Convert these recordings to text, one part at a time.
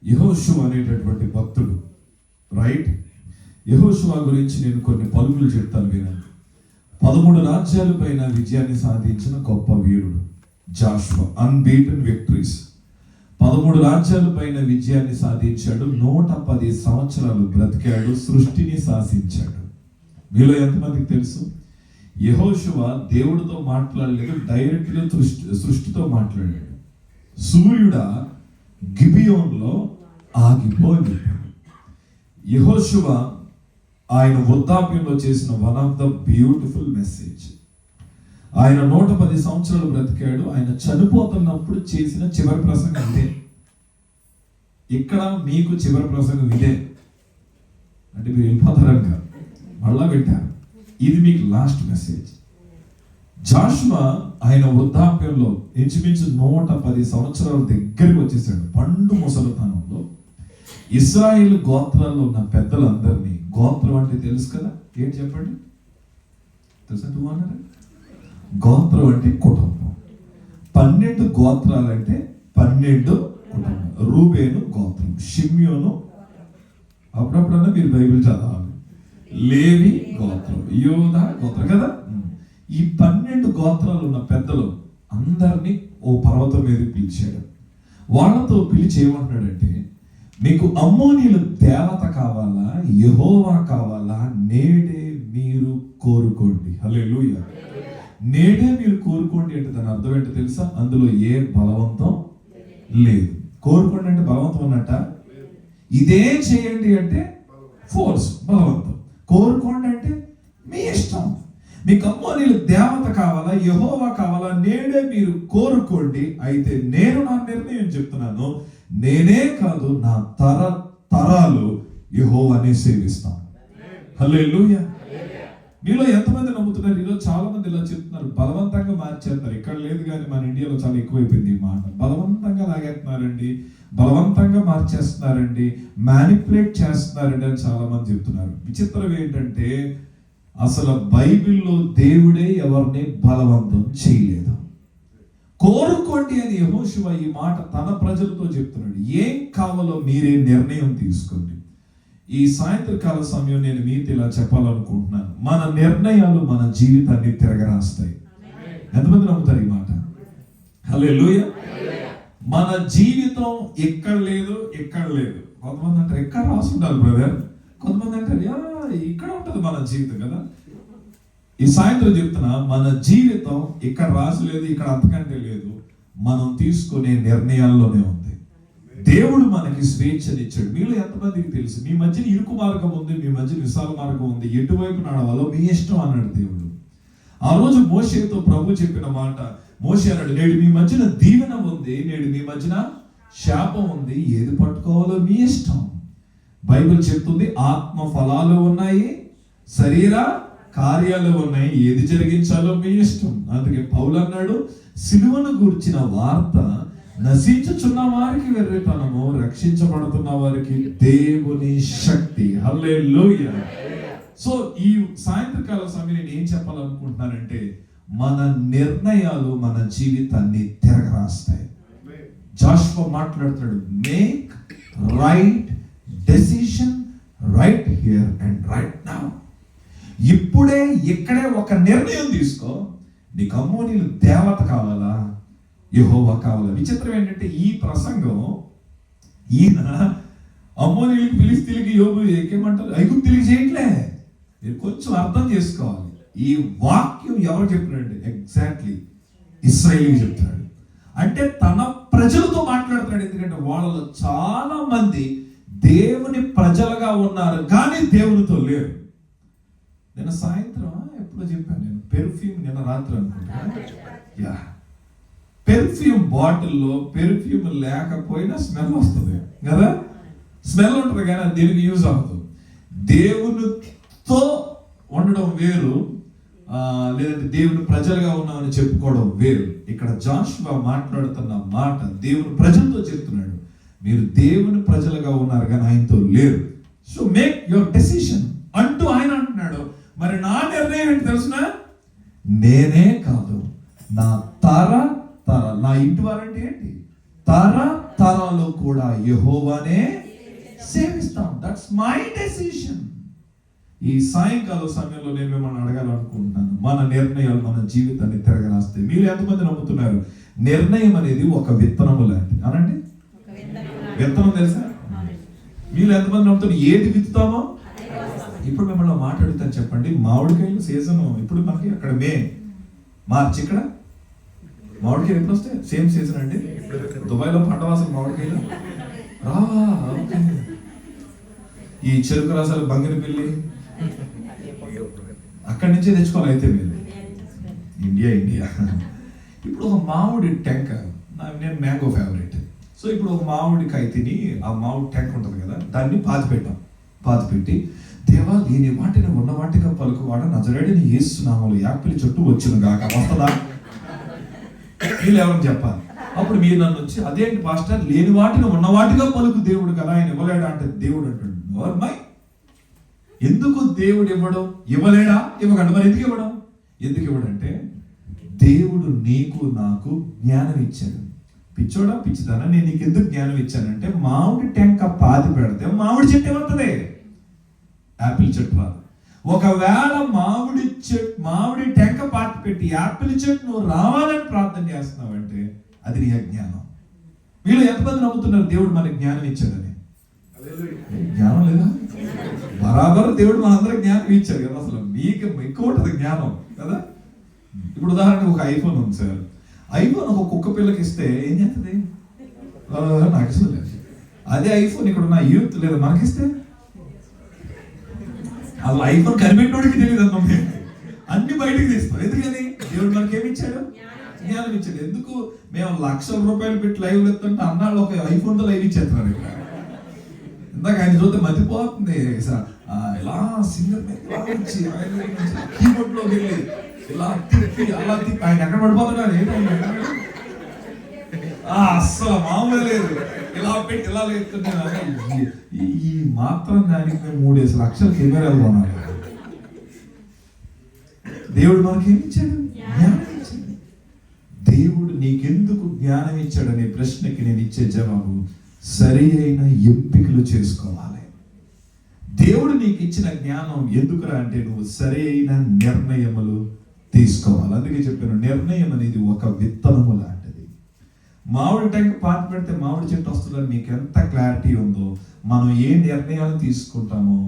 యెహోషువ అనేటటువంటి భక్తుడు, రైట్? యెహోషువ గురించి నేను కొన్ని పలుకులు చెప్తాను వినండి. 13 రాజ్యాల పైన విజయాన్ని సాధించిన గొప్ప వీరుడు జాషువా. Unbeaten victories. 13 రాజ్యాల పైన విజయాన్ని సాధించాడు. 110 సంవత్సరాలు బ్రతికాడు. సృష్టిని శాసించాడు. మీలో ఎంతమందికి తెలుసు? యెహోషువ దేవుడితో మాట్లాడలేదు, డైరెక్ట్గా సృష్టితో మాట్లాడాడు. సూర్యుడా గిబియోన్లో ఆగిపోయి. యెహోషువ ఆయన వృద్ధాప్యంలో చేసిన one of the beautiful message. ఆయన 110 సంవత్సరాలు బ్రతికాడు. ఆయన చనిపోతున్నప్పుడు చేసిన చివరి ప్రసంగం ఇదే. ఇక్కడ మీకు చివరి ప్రసంగం ఇదే అంటే మీరు వెళ్ళిపోతారంగా మళ్ళా పెట్టారు. ఇది మీకు లాస్ట్ మెసేజ్. జాషువా ఆయన వృద్ధాప్యంలో ఇంచుమించు 110 సంవత్సరాల దగ్గరికి వచ్చేసాడు. పండు ముసలితనంలో ఇశ్రాయేలు గోత్రాల్లో ఉన్న పెద్దలందరినీ, గోత్రం అంటే తెలుసు కదా, ఏంటి చెప్పండి, తెలుసా? 200 గోత్రం అంటే కుటుంబం. 12 గోత్రాలంటే 12 కుటుంబం. రూబేను గోత్రం, షిమ్యోను, అప్పుడప్పుడన్నా మీరు బైబిల్ చదవాలి, లేవి గోత్రం, యోదా గోత్రం కదా. ఈ 12 గోత్రాలు ఉన్న పెద్దలు అందరినీ ఓ పర్వతం మీద పిలిచాడు. వాళ్ళతో పిలిచి ఏమంటున్నాడంటే, మీకు అమ్మోనీయుల దేవత కావాలా, యెహోవా కావాలా, నేడే మీరు కోరుకోండి. హల్లెలూయా. నేడే మీరు కోరుకోండి అంటే దాని అర్థం ఏంటో తెలుసా? అందులో ఏ బలవంతం లేదు. కోరుకోండి అంటే బలవంతం ఉన్నట్ట. ఇదే చేయండి అంటే ఫోర్స్, బలవంతం. కోరుకోండి అంటే మీ ఇష్టం. మీకు అమ్మోనీయుల దేవత కావాలా, యెహోవా కావాలా, నేడే మీరు కోరుకోండి. అయితే నేను నా నిర్ణయం చెప్తున్నాను, నేనే కాదు నా తరాలు యెహోవానే సేవిస్తాను. హల్లెలూయా. మీలో ఎంతమంది నమ్ముతున్నారు? ఈరోజు చాలా మంది ఇలా చెప్తున్నారు, బలవంతంగా మార్చేస్తారు. ఇక్కడ లేదు కానీ మన ఇండియాలో చాలా ఎక్కువైపోయింది ఈ మాట. బలవంతంగా లాగేస్తున్నారండి, బలవంతంగా మార్చేస్తున్నారండి, మ్యానిపులేట్ చేస్తున్నారండి అని చాలా మంది చెప్తున్నారు. విచిత్రం ఏంటంటే అసలు బైబిల్లో దేవుడే ఎవరిని బలవంతం చేయలేదు. కోరుకోండి అని యెహోషువ ఈ మాట తన ప్రజలతో చెప్తున్నాడు. ఏం కావాలో మీరే నిర్ణయం తీసుకోండి. ఈ సాయంత్రకాల సమయం నేను మీతో ఇలా చెప్పాలనుకుంటున్నాను, మన నిర్ణయాలు మన జీవితాన్ని తిరగరాస్తాయి. ఎంతమంది నమ్ముతారు ఈ మాట? హల్లెలూయా. మన జీవితం ఎక్కడ లేదు, ఎక్కడ లేదు. కొంతమంది అంటారు ఎక్కడ రాసుంటారు బ్రదర్, కొంతమంది అంటారు ఇక్కడ ఉంటుంది మన జీవితం కదా. ఈ సాయంత్రం చెప్తున్నా, మన జీవితం ఇక్కడ రాసలేదు, ఇక్కడ అంతకంటే లేదు. మనం తీసుకునే నిర్ణయాల్లోనే ఉంది. దేవుడు మనకి స్వేచ్ఛనిచ్చాడు. మీలో ఎంతమందికి తెలుసు మీ మధ్యన ఇరుకు మార్గం ఉంది, మీ మధ్యన విశాల మార్గం ఉంది, ఎటువైపు నడవాలో మీ ఇష్టం అన్నాడు దేవుడు. ఆ రోజు మోషేతో ప్రభు చెప్పిన మాట, మోషే అన్నాడు, నేడు మీ మధ్యన దీవెన ఉంది, నేడు మీ మధ్యన శాపం ఉంది, ఏది పట్టుకోవాలో మీ ఇష్టం. బైబిల్ చెప్తుంది ఆత్మ ఫలాలు ఉన్నాయి, శరీర కార్యాలు ఉన్నాయి, ఏది జరిగించాలో మీ ఇష్టం. అందుకే పౌలు అన్నాడు, సిలువను గూర్చిన వార్త నశించుచున్న వారికి వెర్రితనము, రక్షించబడుతున్న వారికి దేవుని శక్తి. హల్లెలూయా. సో ఈ సాయంత్రకాల సమయం నేను ఏం చెప్పాలనుకుంటున్నానంటే, మన నిర్ణయాలు మన జీవితాన్ని తిరగరాస్తాయి. జాషువా మాట్లాడుతున్నాడు, make right decision right here and right now. ఇప్పుడే ఇక్కడే ఒక నిర్ణయం తీసుకో. నీకు అమ్మోనీయుల దేవత కావాలా, యెహోవా కావాలా? విచిత్రం ఏంటంటే ఈ ప్రసంగం ఈయన అమ్మోనీయులకి, ఫిలిష్తీయులకి, యోబు ఏమంటారు, ఐగుప్తీయులకి చేయట్లే. మీరు కొంచెం అర్థం చేసుకోవాలి. ఈ వాక్యం ఎవరు చెప్తున్నాడు? ఎగ్జాక్ట్లీ ఇశ్రాయేలుకి చెప్తున్నాడు. అంటే తన ప్రజలతో మాట్లాడుతున్నాడు. ఎందుకంటే వాళ్ళలో చాలా మంది దేవుని ప్రజలుగా ఉన్నారు కానీ దేవునితో లేరు. నిన్న సాయంత్రం ఎప్పుడో చెప్పాను నేను, పెర్ఫ్యూమ్, నిన్న రాత్రి అనుకుంటా, పెర్ఫ్యూమ్ బాటిల్లో పెర్ఫ్యూమ్ లేకపోయినా స్మెల్ వస్తుంది కదా. స్మెల్ ఉంటుంది కానీ అది దేనికి యూజ్ అవుతుంది. దేవునితో ఉండడం వేరు, లేదంటే దేవుని ప్రజలుగా ఉన్నామని చెప్పుకోవడం వేరు. ఇక్కడ జాషువా మాట్లాడుతున్న మాట దేవుని ప్రజలతో చెప్తున్నాడు, మీరు దేవుని ప్రజలుగా ఉన్నారు కానీ ఆయనతో లేరు. సో మేక్ యువర్ డెసిషన్ అంటూ ఆయన అంటున్నాడు. మరి నా నిర్ణయం ఏంటి తెలుసునా? నేనే కాదు నా తర నా ఇంటి వారంటే ఏంటి? తర తరాలు కూడా యెహోవానే సేవిస్తాం. That's my decision. ఈ సాయంకాలం సమయంలో నేను మిమ్మల్ని అడగాలనుకుంటున్నాను, మన నిర్ణయాలు మన జీవితాన్ని తిరగరాస్తాయి. మీరు ఎంతమంది నమ్ముతున్నారు నిర్ణయం అనేది ఒక విత్తనము లాంటిది? అనండి, విత్తనం తెలుసా? మీరు ఎంతమంది నమ్ముతున్నారు ఏది విత్తుతామో? ఇప్పుడు మిమ్మల్ని మాట్లాడుతాను, చెప్పండి. మామిడికాయలు సీజన్ ఇప్పుడు మనకి అక్కడ మే, మార్చి. ఇక్కడ మామిడికాయలు ఎప్పుడు వస్తాయి? సేమ్ సీజన్ అండి. దుబాయ్లో పంటవాసం మామిడికాయలు రావా? ఈ చెరుకు రసాలు, బంగినపల్లి అక్కడి నుంచే తెచ్చుకోవాలి. అయితే మీరు ఇండియా ఇప్పుడు ఒక మామిడి టెంక, నేను మ్యాంగో ఫేవరెట్. సో ఇప్పుడు ఒక మామిడికాయ తిని ఆ మామిడి టెంక ఉంటుంది కదా, దాన్ని పాతిపెట్టి దేవా లేని వాటిని ఉన్న వాటిగా పలుకువాడ నజరేయుడైన యేసు నామములో యాపిల్ చెట్టు వచ్చును గాక. వస్తుందా? వీళ్ళు ఎవరని చెప్పాలి. అప్పుడు మీరు నన్ను వచ్చి అదేంటి పాస్టర్ లేని వాటిని ఉన్న వాటిగా పలుకు దేవుడు కదా, ఆయన ఇవ్వలేడా అంటే దేవుడు అంటాడు నోర్మై. ఎందుకు దేవుడు ఇవ్వలేడా? ఇవ్వగలడు. మరి ఎందుకు ఇవ్వడంటే దేవుడు నీకు నాకు జ్ఞానం ఇచ్చాడు. పిచ్చోడా పిచ్చిదానా, నేను నీకు ఎందుకు జ్ఞానం ఇచ్చానంటే మామిడి టెంక పాతి పెడితే మామిడి చెట్టు ఏమవుతుంది? యాపిల్ చెట్టు రాదు. ఒకవేళ మామిడి టెంక పాతి పెట్టి యాపిల్ చెట్టు నువ్వు రావాలని ప్రార్థన చేస్తున్నావు అంటే అది నీ అజ్ఞానం. వీళ్ళు ఎంతమంది నమ్ముతున్నారు దేవుడు మనకి జ్ఞానం ఇచ్చాడని? జ్ఞానం లేదా? బరాబర్ దేవుడు మనందరికి జ్ఞానం ఇచ్చాడు కదా. అసలు మీకు ఎక్కువ ఉంటుంది జ్ఞానం కదా. ఇప్పుడు ఉదాహరణకు ఒక ఐఫోన్ ఉంది సార్. ఐఫోన్ ఒక కుక్క పిల్లకి ఇస్తే ఏం చేస్తుంది? నాకు ఇష్టం లేదు. అదే ఐఫోన్ ఇక్కడ ఉన్న యూత్ లేదా మనకిస్తే అసలు ఐఫోన్ కనిపెట్టినోడికి తెలియదు అన్న, అన్ని బయటికి తీస్తాం. ఎందుకని? దేవుడు మనకి ఏమి ఇచ్చాడు? జ్ఞానం ఇచ్చాడు. ఎందుకు మేము లక్షల రూపాయలు పెట్టి లైవ్ ఎత్తుంటే అన్నాళ్ళు ఒక ఐఫోన్ తో లైవ్ ఇచ్చేస్తున్నారు ఇక్కడ. ఇందాక ఆయన చూస్తే మతిపోతుంది. ఇలా సింగర్ కీబోర్డ్ లోకి వెళ్ళి ఇలా తిప్పి అలా తిప్పి ఆయన ఎక్కడ పడిపోతున్నాడు అస్సలు మామూలు లేదు. ఇలా పెట్టి ఇలా లేపుతున్నాను. ఈ మాత్రం దానికి మేము 3 లక్షల కెమెరాలు కొనాలి. దేవుడు మనకి ఏమి ఇచ్చాడు? జ్ఞానం ఇచ్చాడు. దేవుడు నీకెందుకు జ్ఞానం ఇచ్చాడనే ప్రశ్నకి నేను ఇచ్చే జవాబు సరి అయిన ఎంపికలు చేసుకోవాలి. దేవుడు నీకు ఇచ్చిన జ్ఞానం ఎందుకురా అంటే నువ్వు సరి అయిన నిర్ణయములు తీసుకోవాలి. అందుకే చెప్పాను, నిర్ణయం అనేది ఒక విత్తనము లాంటిది. మామిడి టెంక పాతి పెడితే మామిడి చెట్టు వస్తుందని మీకు ఎంత క్లారిటీ ఉందో, మనం ఏ నిర్ణయాలు తీసుకుంటామో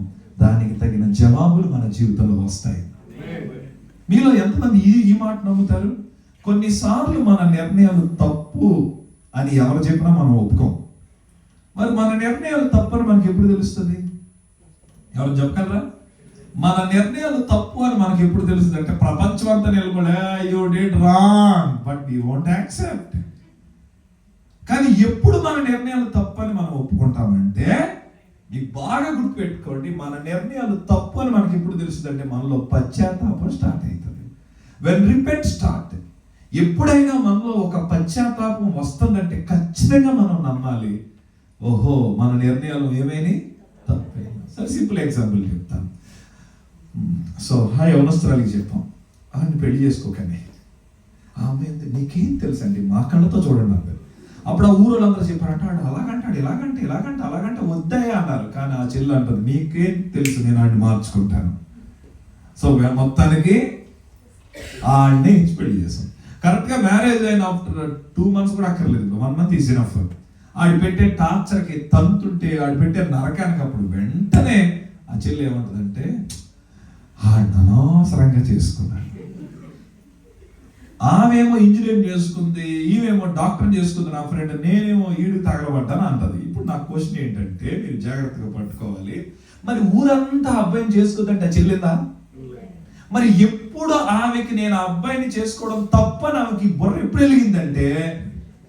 దానికి తగిన జవాబులు మన జీవితంలో వస్తాయి. మీలో ఎంతమంది ఈ మాట నమ్ముతారు? కొన్నిసార్లు మన నిర్ణయాలు తప్పు అని ఎవరు చెప్పినా మనం ఒప్పుకోం. మరి మన నిర్ణయాలు తప్పని మనకి ఎప్పుడు తెలుస్తుంది? ఎవరు చెప్పగలరా? మన నిర్ణయాలు తప్పు అని మనకి ఎప్పుడు తెలుస్తుంది అంటే ప్రపంచం అంతా నిలబడే you did wrong but we won't accept. కానీ ఎప్పుడు మన నిర్ణయాలు తప్పు అని మనం ఒప్పుకుంటామంటే, మీకు బాగా గుర్తుపెట్టుకోండి, మన నిర్ణయాలు తప్పు అని మనకి ఎప్పుడు తెలుస్తుంది అంటే మనలో పశ్చాత్తాపం స్టార్ట్ అవుతుంది. When repent start. ఎప్పుడైనా మనలో ఒక పశ్చాత్తాపం వస్తుందంటే ఖచ్చితంగా మనం నమ్మాలి, ఓహో మన నిర్ణయాలు ఏమైనా తప్పే. సరే సింపుల్ ఎగ్జాంపుల్ చెప్తాను. సో యవనస్తురాలికి చెప్పాం, ఆమెను పెళ్లి చేసుకోకని. ఆమె నీకేం తెలుసు అండి, మా కళ్ళతో చూడండి అన్నారు. అప్పుడు ఆ ఊరోళ్ళందరూ చెప్పారంట, అలాగంటాడు ఇలాగంటే వద్దాయా అన్నారు. కానీ ఆ చెల్లి అంటుంది, మీకేం తెలుసు, నేను ఆడిని మార్చుకుంటాను. సో మొత్తానికి ఆడిని ఇచ్చి పెళ్లి చేసాం. కరెక్ట్గా మ్యారేజ్ అయిన ఆఫ్టర్ 2 months కూడా అక్కర్లేదు, 1 month ఈజ్ ఎనఫ్. ఆడి పెట్టే టార్చర్కి తంతుంటే, ఆడి పెట్టే నరకానికి అప్పుడు వెంటనే ఆ చెల్లి ఏమంటుందంటే, ఆడిని అనవసరంగా చేసుకున్నాడు. ఆమెమో ఇంజనీరింగ్ చేసుకుంది, ఈమెమో డాక్టర్ చేసుకుంది నా ఫ్రెండ్, నేనేమో ఈడు తగలబడ్డాను అంటది. ఇప్పుడు నా క్వశ్చన్ ఏంటంటే, మీరు జాగ్రత్తగా పట్టుకోవాలి, మరి ఊరంతా అబ్బాయిని చేసుకుందంటే చెల్లిందా? మరి ఎప్పుడు ఆమెకి నేను ఆ అబ్బాయిని చేసుకోవడం తప్పని ఆమెకి బుర్ర ఎప్పుడు వెలిగిందంటే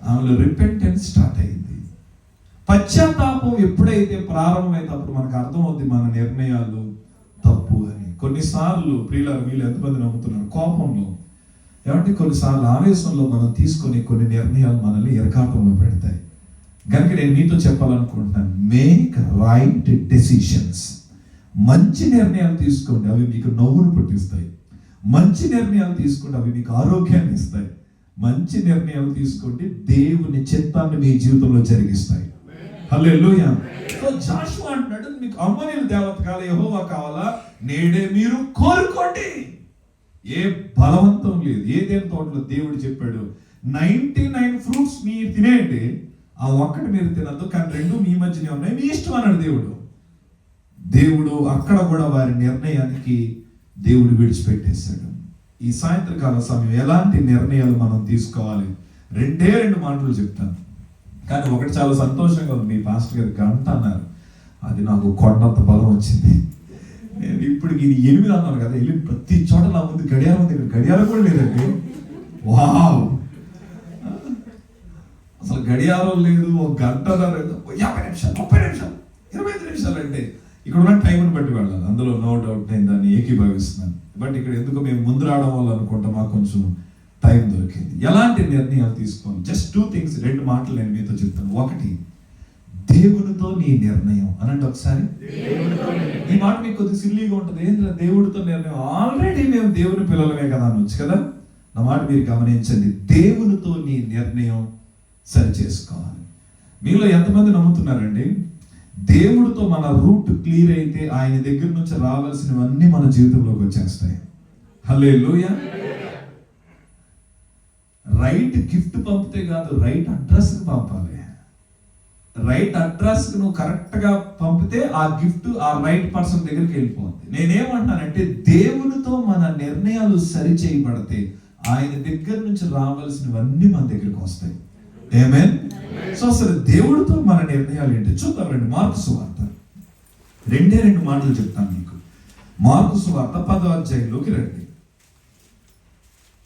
ఆమెలో రిపెంటెన్స్ స్టార్ట్ అయింది. పశ్చాత్తాపం ఎప్పుడైతే ప్రారంభమైతే అప్పుడు మనకు అర్థమవుతుంది మన నిర్ణయాలు తప్పు అని. కొన్నిసార్లు ప్రియులారా, వీళ్ళు ఎంతమంది నమ్ముతున్నారు, కోపంలో ఏమంటే కొన్నిసార్లు ఆవేశంలో మనం తీసుకొని కొన్ని నిర్ణయాలు మనల్ని ఇరకాటంలో పెడతాయి. కనుక నేను మీతో చెప్పాలనుకుంటున్నాను, మేక్ రైట్ డెసిషన్స్. మంచి నిర్ణయాలు తీసుకోండి, అవి మీకు నవ్వును పుట్టిస్తాయి. మంచి నిర్ణయాలు తీసుకోండి, అవి మీకు ఆరోగ్యాన్ని ఇస్తాయి. మంచి నిర్ణయాలు తీసుకోండి, దేవుని చిత్తాన్ని మీ జీవితంలో జరిగిస్తాయి. హల్లెలూయా. సో జాషువా అంటున్నాడు, మీకు అమ్మోనీయుల దేవత కావాలా, యెహోవా కావాలా, నేడే మీరు కోరుకోండి. ఏ బలవంతం లేదు. ఏదైనా తోటలో దేవుడు చెప్పాడు 99 ఫ్రూట్స్ మీరు తినేయండి, ఆ ఒక్కటి మీరు తినద్దు, కానీ 2 మీ మధ్యనే ఉన్నాయి, మీ ఇష్టం అన్నాడు దేవుడు. దేవుడు అక్కడ కూడా వారి నిర్ణయానికి దేవుడు విడిచిపెట్టేశాడు. ఈ సాయంత్రకాల సమయం ఎలాంటి నిర్ణయాలు మనం తీసుకోవాలి? 2 మాటలు చెప్తాను, కానీ ఒకటి చాలా సంతోషంగా ఉంది. మీ పాస్టర్ గారు గంట అన్నారు, అది నాకు కొండంత బలం వచ్చింది. నేను ఇప్పుడు ఇది 8 అన్నాను కదా, వెళ్ళి ప్రతి చోట నా ముందు గడియారం ఉంది, ఇక్కడ గడియారం కూడా లేదండి. వావ్, అసలు గడియారం లేదు, ఒక గంట 50 నిమిషాలు 30 నిమిషాలు 25 నిమిషాలు అంటే ఇక్కడ ఉన్న టైంని బట్టి వెళ్ళాలి, అందులో నో డౌట్. నేను దాన్ని ఏకీభవిస్తున్నాను. బట్ ఇక్కడ ఎందుకు మేము ముందు రావడం వల్ల అనుకుంటా మాకు కొంచెం టైం దొరికింది. ఎలాంటి నిర్ణయాలు తీసుకోవాలి? జస్ట్ 2 థింగ్స్, 2 మాటలు నేను మీతో చెప్తాను. ఒకటి, దేవునితో నీ నిర్ణయం అనంటే ఒకసారి. ఈ మాట మీకు కొద్దిగా సిల్లీగా ఉంటుంది, ఏంటంటే దేవుడితో నిర్ణయం, ఆల్రెడీ మేము దేవుని పిల్లలమే కదా అనొచ్చు కదా. నా మాట మీరు గమనించండి, దేవునితో నీ నిర్ణయం సరి చేసుకోవాలి. మీలో ఎంతమంది నమ్ముతున్నారండి దేవుడితో మన రూట్ క్లియర్ అయితే ఆయన దగ్గర నుంచి రావాల్సినవన్నీ మన జీవితంలోకి వచ్చేస్తాయి? హల్లెలూయా. రైట్ గిఫ్ట్ పంపితే కాదు, రైట్ అడ్రస్ పంపాలి. రైట్ అడ్రస్ నువ్వు కరెక్ట్ గా పంపితే ఆ గిఫ్ట్ ఆ రైట్ పర్సన్ దగ్గరికి వెళ్ళిపోతుంది. నేనేమంటానంటే దేవునితో మన నిర్ణయాలు సరి చేయబడితే ఆయన దగ్గర నుంచి రావాల్సినవన్నీ మన దగ్గరికి వస్తాయి. ఆమేన్. సో అసలు దేవుడితో మన నిర్ణయాలు ఏంటి చూద్దాం రండి. మార్కు సువార్త 2 మాటలు చెప్తాను మీకు. మార్కు సువార్త 10వ అధ్యాయంలోకి రండి.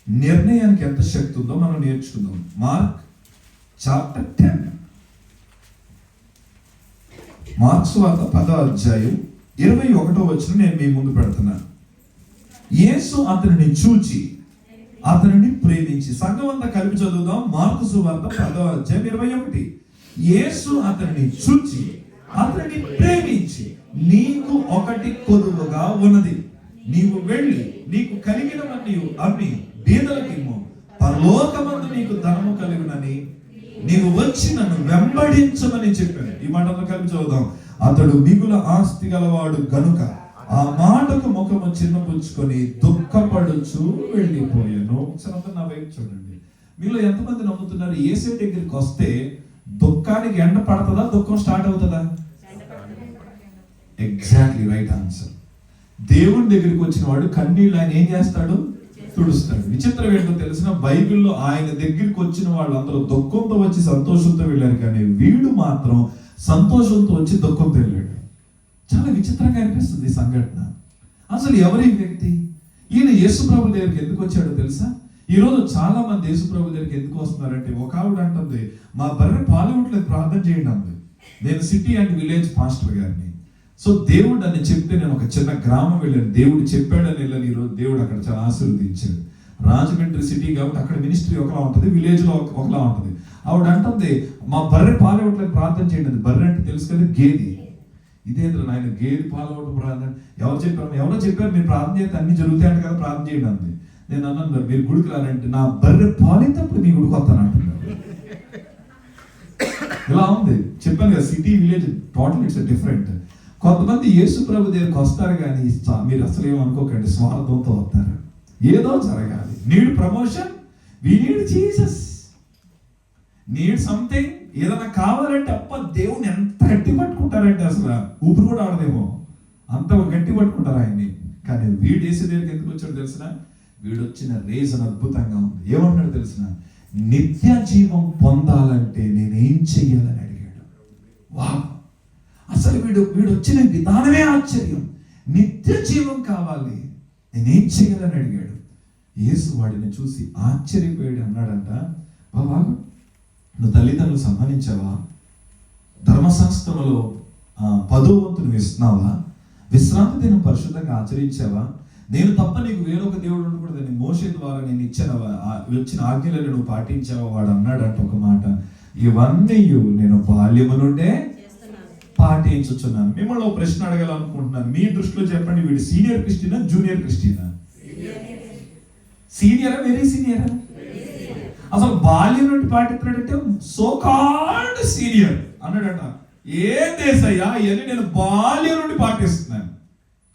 నిర్ణయానికి ఎంత శక్తి ఉందో మనం నేర్చుకుందాం. Mark chapter 10. మార్కు సువార్త 10వ అధ్యాయం 21వ వచనం నేను మీ ముందు పెడుతున్నాను. యేసు అతనిని చూచి అతనిని ప్రేమించి, సంఘం అంతా కలిపి చదువుదాం. మార్కు సువార్త 10వ అధ్యాయం 21. యేసు అతనిని చూచి అతనిని ప్రేమించి, నీకు ఒకటి కొదువగా ఉన్నది, నీవు వెళ్ళి నీకు కలిగినవన్నీ అమ్మి బీదలకు ఇమ్ము, పరలోకమందు నీకు ధనము కలుగునని నీవు వచ్చి నన్ను వెంబడించమని చెప్పాను. ఈ మాటలు కలిపి చదువుదాం. అతడు మిగుల ఆస్తి గలవాడు గనుక ఆ మాటకు ముఖము చిన్నపుచ్చుకొని దుఃఖపడుచు వెళ్ళిపోయాను. ఒకసారి నా వైపు చూడండి. మీలో ఎంతమంది నమ్ముతున్నారు యేసే దగ్గరికి వస్తే దుఃఖానికి ఎండ పడుతుందా, దుఃఖం స్టార్ట్ అవుతుందా? Exactly right answer. దేవుని దగ్గరికి వచ్చిన వాడు కన్నీళ్ళు ఆయన ఏం చేస్తాడు? తుడుస్తాడు. విచిత్రం ఏంటో తెలిసిన, బైబిల్లో ఆయన దగ్గరికి వచ్చిన వాళ్ళందరూ దుఃఖంతో వచ్చి సంతోషంతో వెళ్ళారు, కానీ వీడు మాత్రం సంతోషంతో వచ్చి దుఃఖంతో వెళ్ళాడు. చాలా విచిత్రంగా అనిపిస్తుంది ఈ సంఘటన. అసలు ఎవరి వ్యక్తి? ఈయన యేసుప్రభు దగ్గరికి ఎందుకు వచ్చాడో తెలుసా? ఈరోజు చాలా మంది యేసుప్రభు దగ్గరికి ఎందుకు వస్తున్నారంటే, ఒక ఆవిడ అంటుంది, మా బర్రె పాలివ్వట్లేదు, ప్రార్థన చేయండి అంది. నేను సిటీ అండ్ విలేజ్ పాస్టర్ గారిని. సో దేవుడు అని చెప్తే నేను ఒక చిన్న గ్రామం వెళ్ళాను, దేవుడు చెప్పాడని వెళ్ళాను. ఈరోజు దేవుడు అక్కడ చాలా ఆశీర్వదించాడు. రాజమండ్రి సిటీ కాబట్టి అక్కడ మినిస్ట్రీ ఒకలా ఉంటుంది, విలేజ్ లో ఒకలా ఉంటుంది. ఆవిడ అంటుంది, మా బర్రె పాలివ్వట్లేదు, ప్రార్థన చేయండి. బర్రె అంటే తెలుసు కదా, గేది. ఇదేంద్ర నాయన గేది పాలవటం ప్రార్థన ఎవరు చెప్పారు? ఎవరో చెప్పారు మీరు ప్రార్థన చేస్తే అన్ని జరుగుతాయంట కదా, ప్రార్థన చేయండి అంది. నేను అన్నాను, మీరు గుడికి రాలంటే నా బర్రె పాలినప్పుడు మీ గుడికి వస్తాను అంటున్నారు. ఇలా ఉంది. చెప్పాను కదా, city village total it's different. కొంతమంది యేసు ప్రభు దగ్గరికి వస్తారు, కానీ మీరు అసలు ఏమనుకోకండి, స్వార్థంతో వస్తారు. ఏదో జరగాలి, need promotion, we need Jesus, need something. ఏదైనా కావాలంటే అప్ప దేవుని ఎంత గట్టి పట్టుకుంటారంటే అసలు ఊపిరి కూడా ఆడదేమో, అంత గట్టి పట్టుకుంటారు ఆయన్ని. కానీ వీడు వేసే దగ్గరికి ఎందుకు వచ్చాడు తెలిసిన? వీడు వచ్చిన రీజన్ అద్భుతంగా ఉంది. ఏమన్నాడు తెలిసిన? నిత్య జీవం పొందాలంటే నేనేం చెయ్యాలని అడిగాడు. వా, అసలు వీడు వచ్చిన విధానమే ఆశ్చర్యం. నిత్య జీవం కావాలి, నేనేం చెయ్యాలని అడిగాడు. యేసు వాడిని చూసి ఆశ్చర్యపోయాడు. అన్నాడంట, బాబా నువ్వు తల్లిదండ్రులు సన్మానించావా? ధర్మశాస్త్రంలో 10వ వంతు నువ్వు ఇస్తున్నావా? విశ్రాంతి దినం పరిశుద్ధంగా ఆచరించావా? నేను తప్ప నీకు వేరొక దేవుడు ఉండకూడదని మోషే ద్వారా నేను వచ్చిన ఆజ్ఞలను నువ్వు పాటించావా? వాడు అన్నాడంట ఒక మాట, ఇవన్నీ నేను బాల్యము నుండే పాటించుచున్నాను. మిమ్మల్ని ఒక ప్రశ్న అడగాలనుకుంటున్నాను. మీ దృష్టిలో చెప్పండి, వీడు సీనియర్ క్రిస్టియనా, జూనియర్ క్రిస్టియనా? సీనియరా, వెరీ సీనియరా? అసలు బాల్యం నుండి పాటిస్తున్నాడంటే సో కాల్డ్ సీనియర్ అన్నాడట. ఏం దేశయ్యా ఇవన్నీ నేను బాల్యం నుండి పాటిస్తున్నాను.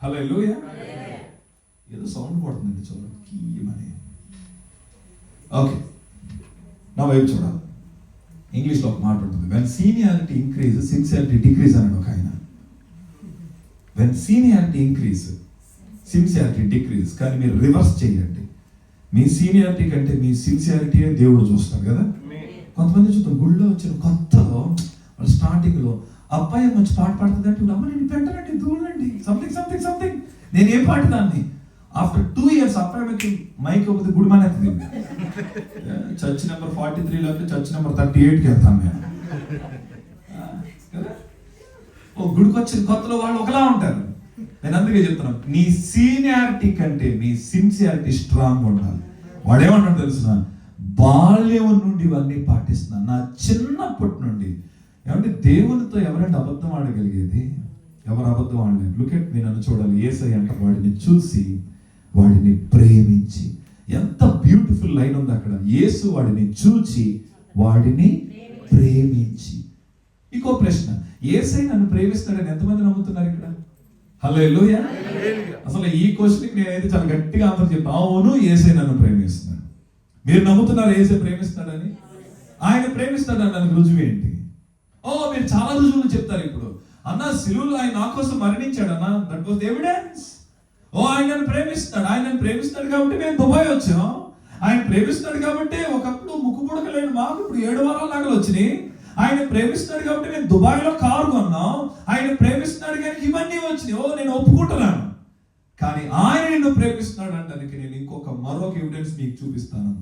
హల్లెలూయా. ఏదో సౌండ్ పడుతుందండి చూడండి కీమని. ఓకే, నా వైపు చూడాలి. ఇంగ్లీష్లో ఒక మాట ఉంటుంది, when seniority increase sincerity decrease అన్నాడు ఒక ఆయన. When seniority increase sincerity decrease. కానీ మీరు రివర్స్ చేయండి, మీ సీనియారిటీ కంటే మీ సిన్సియారిటీయే దేవుడు చూస్తారు కదా. కొంతమంది చూద్దాం, గుళ్ళో వచ్చిన కొత్తలో వాళ్ళు స్టార్టింగ్లో అబ్బాయి మంచి పాట పాడుతుంది అంటే అమ్మ నేను పెట్టనండి దూరండి సంథింగ్ సంథింగ్ సంథింగ్, నేను ఏ పాట దాన్ని. ఆఫ్టర్ 2 years అబ్బాయికి మైక్ ఒకటి గుడి మానేస్తుంది. చర్చ్ నెంబర్ 43 లేకపోతే చర్చ్ నెంబర్ 38కి వెళ్తాను నేను. ఓ గుడికి వచ్చిన కొత్తలో వాళ్ళు ఒకలా ఉంటారు. నేను అందుకే చెప్తున్నాను, నీ సీనియారిటీ కంటే మీ సిన్సియారిటీ స్ట్రాంగ్ ఉండాలి. వాడేమంటాడు తెలుసిన, బాల్యం నుండి ఇవన్నీ పాటిస్తున్నాను, నా చిన్నప్పటి నుండి. ఏమంటే దేవునితో ఎవరంటే అబద్ధం ఆడగలిగేది? ఎవరు అబద్ధం ఆడలేదు? లుక్ ఎట్ మీ, నన్ను చూడాలి. యేసయ్య అంట వాడిని చూసి వాడిని ప్రేమించి. ఎంత బ్యూటిఫుల్ లైన్ ఉంది అక్కడ. యేసు వాడిని చూచి వాడిని ప్రేమించి. ఇంకో ప్రశ్న, యేసయ్య నన్ను ప్రేమిస్తాడని ఎంతమంది నమ్ముతున్నారు ఇక్కడ? హల్లెలూయా. అసలు ఈ క్వశ్చన్కి నేనైతే చాలా గట్టిగా ఆన్సర్ చెప్తాను, అవును యేసయ్య నన్ను ప్రేమిస్తున్నాడు. మీరు నమ్ముతున్నారు యేసయ్య ప్రేమిస్తాడని? ఆయన ప్రేమిస్తాడని దానికి రుజువు ఏంటి? మీరు చాలా రుజువులు చెప్తారు ఇప్పుడు. అన్న సిలువలో ఆయన నా కోసం మరణించాడు అన్న, దట్ వాస్ ఎవిడెన్స్. ఆయన నన్ను ప్రేమిస్తాడు, ఆయన నన్ను ప్రేమిస్తాడు కాబట్టి మేము దుబాయ్ వచ్చాం. ఆయన ప్రేమిస్తాడు కాబట్టి ఒకప్పుడు ముక్కు పుడక లేని మాకు ఇప్పుడు 7 వారాల నగలు వచ్చినాయి. ఆయన ప్రేమిస్తాడు కాబట్టి మేము దుబాయ్లో కారు కొన్నాం. ఆయన ప్రేమిస్తున్నాడు కానీ ఇవన్నీ వచ్చినాయి. నేను ఒప్పుకుంటున్నాను. కానీ ఆయన నిన్ను ప్రేమిస్తున్నాడు అంటే నేను మరొక ఎవిడెన్స్ మీకు చూపిస్తాను.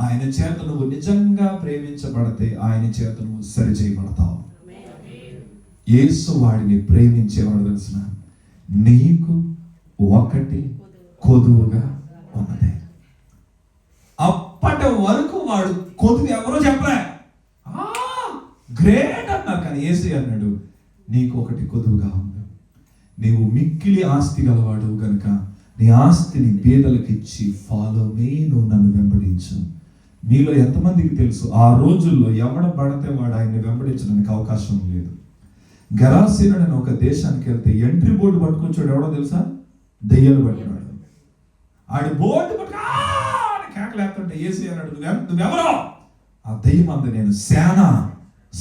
ఆయన చేత నువ్వు నిజంగా ప్రేమించబడితే ఆయన చేత నువ్వు సరి చేయబడతావు. యేసు వాడిని ప్రేమించేవాడు తెలిసిన, నీకు ఒకటి కొదువుగా ఉన్నది. అప్పటి వరకు వాడు కొదువు ఎవరో చెప్పలే, గ్రేట్ అన్నారు. కానీ యేసయ్య అన్నాడు, నీకు ఒకటి కొదువుగా ఉంది. నీవు మిక్కిలి ఆస్తి గలవాడు గనుక నీ ఆస్తిని పేదలకు ఇచ్చి ఫాలో మీ, నువ్వు నన్ను వెంబడించు. మీలో ఎంతమందికి తెలుసు ఆ రోజుల్లో ఎవడ పడితే వాడు ఆయన్ని వెంబడించడానికి అవకాశం లేదు. గరాసీనుడని ఒక దేశానికి వెళ్తే ఎంట్రీ బోర్డు పట్టుకొచ్చాడు. ఎవడో తెలుసా? దెయ్యాలు పట్టినాడు. ఆడి బోర్డు పట్టుకు కేకలేస్తుంటే యేసయ్య అన్నాడు, నువ్వెవరో? ఆ దెయ్యం అంది, నేను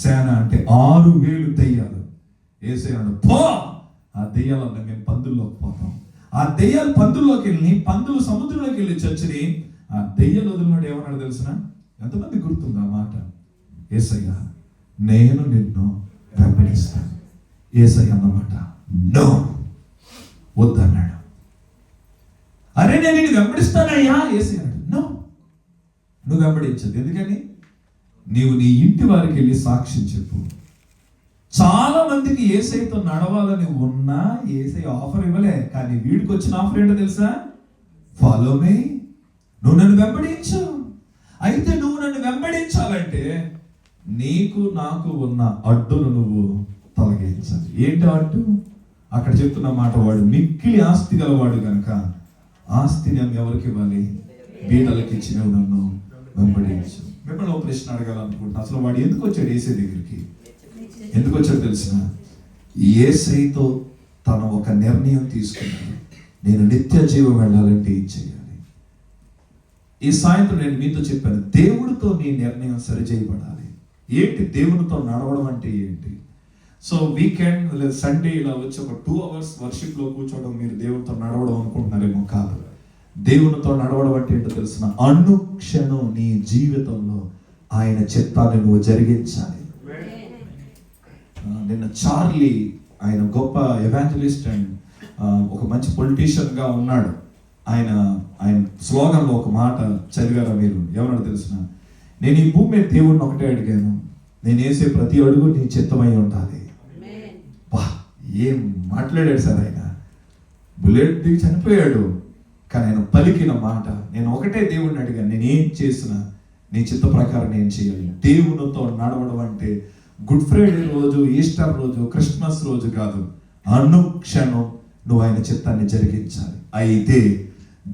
సేన అంటే 6,000 దెయ్యాలు. యేసయ్య అన్నాడు, పో. ఆ దెయ్యాలు అంటే మేము పందుల్లోకి పోతాం. ఆ దెయ్యాలు పందుల్లోకి వెళ్ళి, పందులు సముద్రంలోకి వెళ్ళి చచ్చిని. ఆ దెయ్యాలు వదిలినాడు ఏమన్నాడు తెలిసిన? ఎంతమంది గుర్తుంది ఆ మాట? యేసయ్య నేను నిన్ను వెంబడిస్తాను. యేసయ్య అన్నమాట నో, వద్దన్నాడు. అరే నేను నిన్ను వెంబడిస్తానయ్యా. యేసయ్య అన్నాడు, నో, నువ్వు వెంబడించదు. ఎందుకని? నీవు నీ ఇంటి వారికి వెళ్ళి సాక్ష్యం చెప్పు. చాలా మందికి యేసయ్యతో నడవాలని ఉన్నా యేసయ్య ఆఫర్ ఇవ్వలే. కానీ వీడికి వచ్చిన ఆఫర్ ఏంటో తెలుసా? ఫాలో మీ, నువ్వు నన్ను వెంబడించు. అయితే నువ్వు నన్ను వెంబడించాలంటే నీకు నాకు ఉన్న అడ్డును నువ్వు తొలగించాలి. ఏంటి అడ్డు? అక్కడ చెప్తున్న మాట, వాడు మిక్కిలి ఆస్తి గలవాడు కనుక ఆస్తిని ఎవరికి ఇవ్వాలి? బీదలకు ఇచ్చి నువ్వు నన్ను వెంబడించు. మిమ్మల్ని ఒక ప్రశ్న అడగాలనుకుంటున్నా, అసలు వాడు ఎందుకు వచ్చాడు యేసయ్య దగ్గరికి? ఎందుకు వచ్చాడు తెలిసిన? యేసయ్యతో తను ఒక నిర్ణయం తీసుకున్నాడు, నేను నిత్య జీవం వెళ్ళాలంటే ఏం చేయాలి. ఈ సాయంత్రం నేను మీతో చెప్పాను, దేవుడితో నీ నిర్ణయం సరి చేయబడాలి. ఏంటి దేవుడితో నడవడం అంటే ఏంటి? సో వీకెండ్ లేదా సండే ఇలా వచ్చి ఒక 2 hours వర్షిప్ లో కూర్చోవడం మీరు దేవుడితో నడవడం అనుకుంటున్నారేమో. కాదు. దేవునితో నడవడం అంటే ఏంటో తెలిసిన, అనుక్షణం నీ జీవితంలో ఆయన చిత్తాన్ని నువ్వు జరిగించాలి. నిన్న చార్లీ, ఆయన గొప్ప ఎవాంజలిస్ట్ అండ్ ఒక మంచి పొలిటీషియన్ గా ఉన్నాడు. ఆయన స్లోగన్ లో ఒక మాట చదివారా మీరు? ఏమన్నాడు తెలిసిన? నేను ఈ భూమి మీద దేవుడిని ఒకటే అడిగాను, నేను వేసే ప్రతి అడుగు నీ చిత్తమై ఉండాలి. వా, ఏం మాట్లాడాడు సార్ ఆయన. బుల్లెట్ దిగి చనిపోయాడు, కానీ ఆయన పలికిన మాట, నేను ఒకటే దేవుడిని అడిగాను, నేను ఏం చేసినా నీ చిత్త ప్రకారం నేను చేయాలి. దేవునితో నడవడం అంటే గుడ్ ఫ్రైడే రోజు, ఈస్టర్ రోజు, క్రిస్మస్ రోజు కాదు. అనుక్షణం నువ్వు ఆయన చిత్తాన్ని జరిగించాలి. అయితే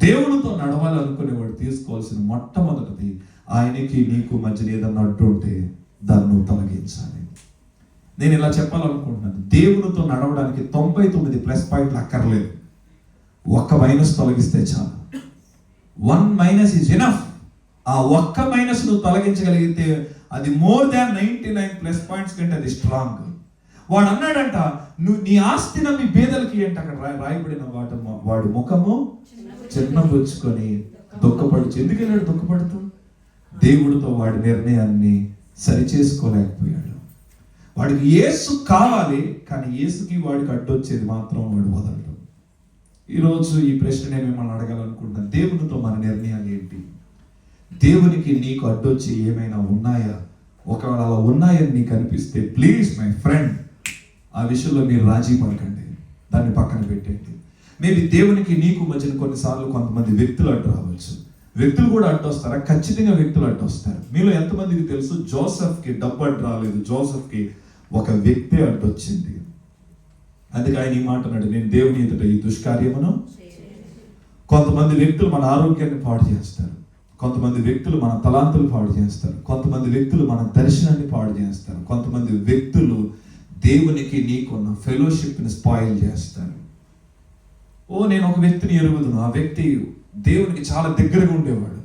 దేవునితో నడవాలనుకునేవాడు తీసుకోవాల్సిన మొట్టమొదటిది, ఆయనకి నీకు మధ్యన ఏదన్నా అడ్డు ఉంటే దాన్ని నువ్వు తొలగించాలి. నేను ఇలా చెప్పాలనుకుంటున్నాను, దేవునితో నడవడానికి 99 ప్లస్ పాయింట్లు అక్కర్లేదు. ఒక్క మైనస్ తొలగిస్తే చాలు. 1 మైనస్ ఈజ్ ఎనఫ్. ఆ ఒక్క మైనస్ నువ్వు తొలగించగలిగితే అది మోర్ దాన్ 99 ప్లస్ పాయింట్స్ కంటే అది స్ట్రాంగ్. వాడు అన్నాడంట, నువ్వు నీ ఆస్తి నమ్మి బేదలకి అంటే అక్కడ రాయబడిన వాడు ముఖము చిన్నబుచ్చుకొని దుఃఖపడుచు. ఎందుకు వెళ్ళాడు దుఃఖపడుతూ? దేవుడితో వాడి నిర్ణయాన్ని సరిచేసుకోలేకపోయాడు. వాడికి యేసు కావాలి, కానీ యేసుకి వాడికి అడ్డొచ్చేది మాత్రం వాడు వదలడం. ఈరోజు ఈ ప్రశ్న నేను మిమ్మల్ని అడగాలనుకుంటున్నాను, దేవునితో మన నిర్ణయాలు ఏంటి? దేవునికి నీకు అడ్డొచ్చి ఏమైనా ఉన్నాయా? ఒకవేళ అలా ఉన్నాయని నీకు అనిపిస్తే ప్లీజ్ మై ఫ్రెండ్, ఆ విషయంలో మీరు రాజీ పడకండి, దాన్ని పక్కన పెట్టండి. మేబీ దేవునికి నీకు మధ్యన కొన్నిసార్లు కొంతమంది వ్యక్తులు అడ్డు రావచ్చు. వ్యక్తులు కూడా అడ్డొస్తారా? ఖచ్చితంగా వ్యక్తులు అడ్డొస్తారు. మీలో ఎంతమందికి తెలుసు జోసెఫ్కి డబ్బు అడ్డు రాలేదు, జోసెఫ్కి ఒక వ్యక్తి అడ్డొచ్చింది. అందుకే ఆయన ఈ మాట అన్నాడు, నేను దేవుని ఎదుట ఈ దుష్కార్యమును. కొంతమంది వ్యక్తులు మన ఆరోగ్యాన్ని పాడు చేస్తారు, కొంతమంది వ్యక్తులు మన తలాంతులు పాడు చేస్తారు, కొంతమంది వ్యక్తులు మన దర్శనాన్ని పాడు చేస్తారు, కొంతమంది వ్యక్తులు దేవునికి నీకున్న ఫెలోషిప్ని స్పాయిల్ చేస్తారు. నేను ఒక వ్యక్తిని ఎరుగుదును, ఆ వ్యక్తి దేవునికి చాలా దగ్గరగా ఉండేవాడు,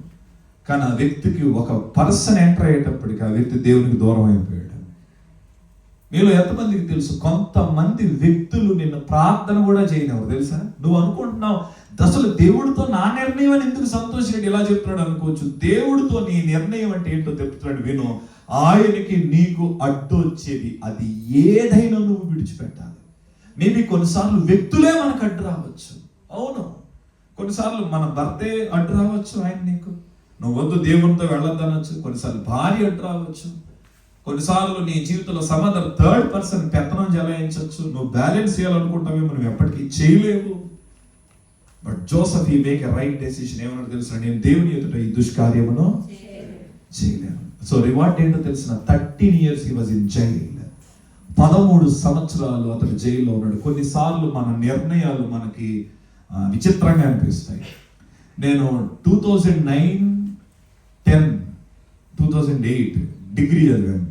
కానీ ఆ వ్యక్తికి ఒక పర్సన్ ఎంటర్ అయ్యేటప్పటికి ఆ వ్యక్తి దేవునికి దూరం అయిపోయాడు. మీలో ఎంతమందికి తెలుసు కొంతమంది వ్యక్తులు నిన్ను ప్రార్థన కూడా చేయనివ్వరు తెలుసా? నువ్వు అనుకుంటున్నావు అసలు దేవుడితో నా నిర్ణయం అని ఎందుకు సంతోష్ ఇలా చెప్తున్నాడు అనుకోవచ్చు. దేవుడితో నీ నిర్ణయం అంటే ఏంటో చెప్తున్నాడు విను. ఆయనకి నీకు అడ్డు వచ్చేది అది ఏదైనా నువ్వు విడిచిపెట్టాలి. మేబీ కొన్నిసార్లు వ్యక్తులే మనకు అడ్డు రావచ్చు. అవును, కొన్నిసార్లు మన భర్తే అడ్డు రావచ్చు, ఆయన నీకు నువ్వు వద్దు దేవునితో వెళ్ళొద్దనొచ్చు. కొన్నిసార్లు భార్య అడ్డు రావచ్చు. కొన్నిసార్లు నీ జీవితంలో సమ్ అదర్ థర్డ్ పర్సన్ పెత్తనం జలాయించవచ్చు. నువ్వు బ్యాలెన్స్ చేయాలనుకుంటావేమో, నువ్వు ఎప్పటికీ చేయలేవు. బట్ జోసెఫ్ ఈ మేక్ ఎ రైట్ డెసిషన్. ఏమన్నా తెలుసు, నేను దేవుని ఎదుట ఈ దుష్కార్యమును చేయలేను. సో రివార్డ్ ఏంటో తెలిసిన 13 years he was in jail. 13 సంవత్సరాలు అతను జైల్లో ఉన్నాడు. కొన్నిసార్లు మన నిర్ణయాలు మనకి విచిత్రంగా అనిపిస్తాయి. నేను 2009, 10, 2008 డిగ్రీ చదివాను.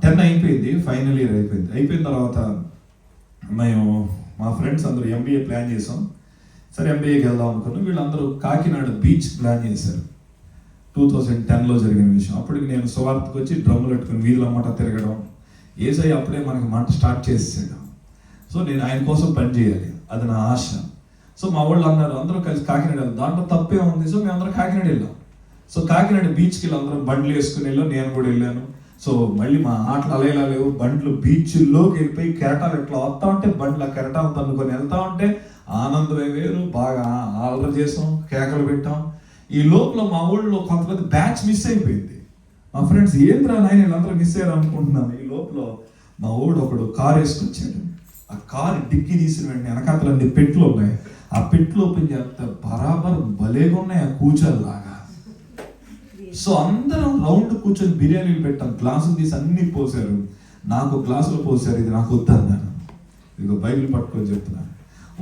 10 అయిపోయింది, ఫైనల్ ఇయర్ అయిపోయింది. అయిపోయిన తర్వాత మేము మా ఫ్రెండ్స్ అందరూ ఎంబీఏ ప్లాన్ చేసాం. సరే ఎంబీఏకి వెళ్దాం అనుకున్నాం. వీళ్ళందరూ కాకినాడ బీచ్ ప్లాన్ చేశారు. 2010లో జరిగిన విషయం. అప్పటికి నేను సువార్తకు వచ్చి డ్రమ్ములు పెట్టుకుని వీధుల మాట తిరగడం. యేసయ్య అప్పుడే మనకి మాట స్టార్ట్ చేసాడు. సో నేను ఆయన కోసం పని చేయాలి, అది నా ఆశ. సో మా వాళ్ళు అన్నారు అందరూ కలిసి కాకినాడ వెళ్దాం, దాంట్లో తప్పే ఉంది. సో మేము అందరం కాకినాడ వెళ్ళాం. సో కాకినాడ బీచ్కి వెళ్ళి అందరం బండ్లు వేసుకుని వెళ్ళాం, నేను కూడా వెళ్ళాను. సో మళ్ళీ మా ఆటలు అలా లేవు. బండ్లు బీచ్ల్లోకి వెళ్ళిపోయి కెరటాలు ఎట్లా వస్తా ఉంటే బండ్లు ఆ కెరటాలు తన్నుకొని వెళ్తా ఉంటే ఆనందమే వేరు. బాగా ఆర్డర్ చేసాం, కేకలు పెట్టాం. ఈ లోపల మా ఊళ్ళో కొంతమంది బ్యాచ్ మిస్ అయిపోయింది. మా ఫ్రెండ్స్ ఏంద్రా నాయన వీళ్ళందరూ మిస్ అయ్యారు అనుకుంటున్నాను. ఈ లోపల మా ఊడు ఒకడు కారు వేసుకొచ్చాడు. ఆ కారు డిక్కీ తీసిన వెంటనే వెనకాతలన్నీ పెట్లు ఉన్నాయి. ఆ పెట్లు ఓపెన్ చేస్తే బరాబర్ భలేగా ఉన్నాయి ఆ కూచలు లాగా. సో అందరం రౌండ్ కూర్చొని బిర్యానీలు పెట్టాం. గ్లాసులు తీసి అన్ని పోసారు. నాకు గ్లాసులు పోసారు. ఇది నాకు వద్దు అన్నాను. ఇదిగో బైబిల్ పట్టుకొని చెప్తున్నాను.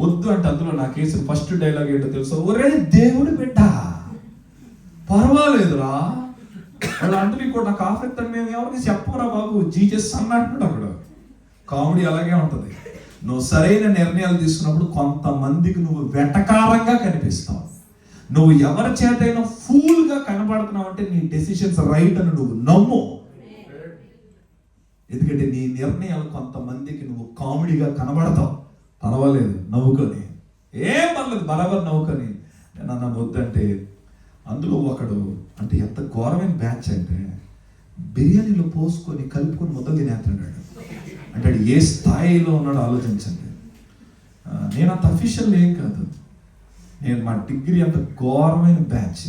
వద్దు అంటే అందులో నాకు వేసిన ఫస్ట్ డైలాగ్ ఏంటో తెలుసా? ఒరే దేవుడు బిడ్డ పర్వాలేదురా వాళ్ళు అంటే నీకు నాకు ఆఫెక్ట్ అని మేము ఎవరికి చెప్పరా బాబు, జీజస్ అన్నట్టు. అక్కడ కామెడీ అలాగే ఉంటుంది. నువ్వు సరైన నిర్ణయాలు తీసుకున్నప్పుడు కొంతమందికి నువ్వు వెటకారంగా కనిపిస్తావు. నువ్వు ఎవరి చేతైనా ఫూల్గా కనబడుతున్నావు అంటే నీ డెసిషన్స్ రైట్ అని నువ్వు నమ్ము. ఎందుకంటే నీ నిర్ణయాలు కొంతమందికి నువ్వు కామెడీగా కనబడతావు. పర్వాలేదు నవ్వుకొని, ఏం పర్లేదు బరాబర్ నవ్వుకొని. నేను అన్న వద్దంటే అందులో ఒకడు అంటే ఎంత ఘోరమైన బ్యాచ్ అంటే బిర్యానీలో పోసుకొని కలుపుకొని ముద్దలు తినేస్తున్నాడు. అంటే ఏ స్థాయిలో ఉన్నాడో ఆలోచించండి. నేను అంత అఫీషియల్ ఏం కాదు, నేను మా డిగ్రీ అంత ఘోరమైన బ్యాచ్.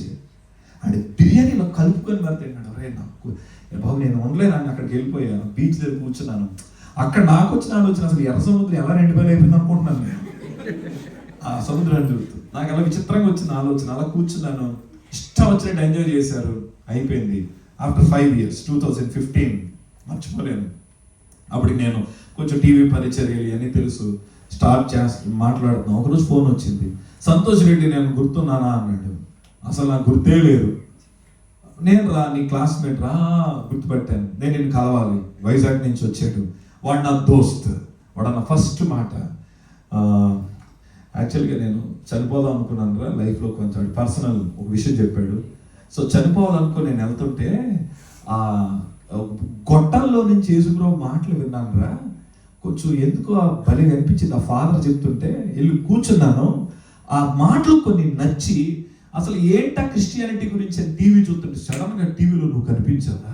అంటే బిర్యానీలో కలుపుకొని మరి తిన్నాడు. రే నాకు బాబు నేను ఉండలేను అని అక్కడికి వెళ్ళిపోయాను. బీచ్ దగ్గర కూర్చున్నాను. అక్కడ నాకు వచ్చిన ఆలోచన అసలు ఎర్ర సముద్రం ఎలా 2,000 అయిపోయింది అనుకుంటున్నాను నేను. ఆ సముద్రాన్ని చూస్తూ నాకు అలా విచిత్రంగా వచ్చిన ఆలోచన. అలా కూర్చున్నాను, ఇష్టం వచ్చినట్టు ఎంజాయ్ చేశారు. అయిపోయింది. ఆఫ్టర్ 5 years 2015 మర్చిపోలేను. అప్పటికి నేను కొంచెం టీవీ పరిచర్యలు అని తెలుసు స్టార్ట్ చేస్తూ మాట్లాడుతున్నాను. ఒకరోజు ఫోన్ వచ్చింది. సంతోష్ రెడ్డి నేను గుర్తున్నానా అన్నాడు. అసలు నాకు గుర్తే లేదు. నేను రా, నీ క్లాస్మేట్ రా, గుర్తుపెట్టాను, నేను నిన్ను కలవాలి, వైజాగ్ నుంచి వచ్చాడు, వాడు నా దోస్త్, వాడు అన్న ఫస్ట్ మాట. యాక్చువల్గా నేను చనిపోదాం అనుకున్నాను రా లైఫ్లో, కొంచెం పర్సనల్ ఒక విషయం చెప్పాడు. సో చనిపోవాలనుకో నేను వెళ్తుంటే ఆ గొట్టంలో నుంచి యేసుప్రభు మాటలు విన్నాను రా, కొంచెం ఎందుకు ఆ బలి అనిపించింది. ఆ ఫాదర్ చెప్తుంటే వెళ్ళి కూర్చున్నాను, ఆ మాటలు కొన్ని నచ్చి, అసలు ఏంటా క్రిస్టియానిటీ గురించి టీవీ చూస్తుంటే సడన్ గా టీవీలో నువ్వు కనిపించావా,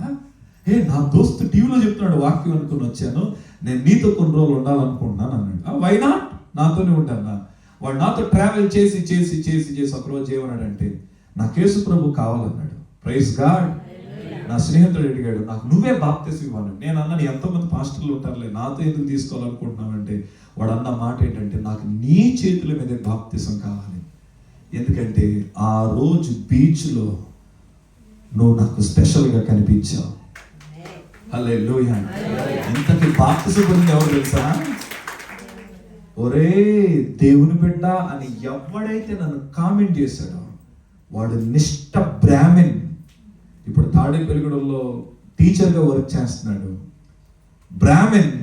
నా దోస్తు టీవీలో చెప్తున్నాడు వాక్యం అనుకుని వచ్చాను, నేను నీతో కొన్ని రోజులు ఉండాలనుకుంటున్నాను అన్నాడు. వై నాట్, నాతోనే ఉంటాను. వాడు నాతో ట్రావెల్ చేసి చేసి చేసి చేసి ఒకరోజు ఏమన్నాడంటే, నాకు యేసు ప్రభు కావాలన్నాడు. Praise God. నా స్నేహితుడు అడిగాడు, నాకు నువ్వే బాప్తిసం ఇవ్వాలి. నేను అన్నాను, ఎంతోమంది పాస్టర్లు ఉంటారులే, నాతో ఎందుకు తీసుకోవాలనుకుంటున్నావంటే, వాడు అన్న మాట ఏంటంటే, నాకు నీ చేతుల మీదే బాప్తిసం కావాలి. ఎందుకంటే ఆ రోజు బీచ్లో నువ్వు నాకు స్పెషల్గా కనిపించావు. హల్లెలూయా. ఇంతకీ బాప్తిసం పొందింది ఎవరు తెలుసా? ఒరే దేవుని బిడ్డ అని ఎవడైతే నన్ను కామెంట్ చేశాడో వాడు నిష్ఠ బ్రాహ్మణ్. ఇప్పుడు తాడేపల్లిగూడెంలో టీచర్గా వర్క్ చేస్తున్నాడు, బ్రాహ్మణ్.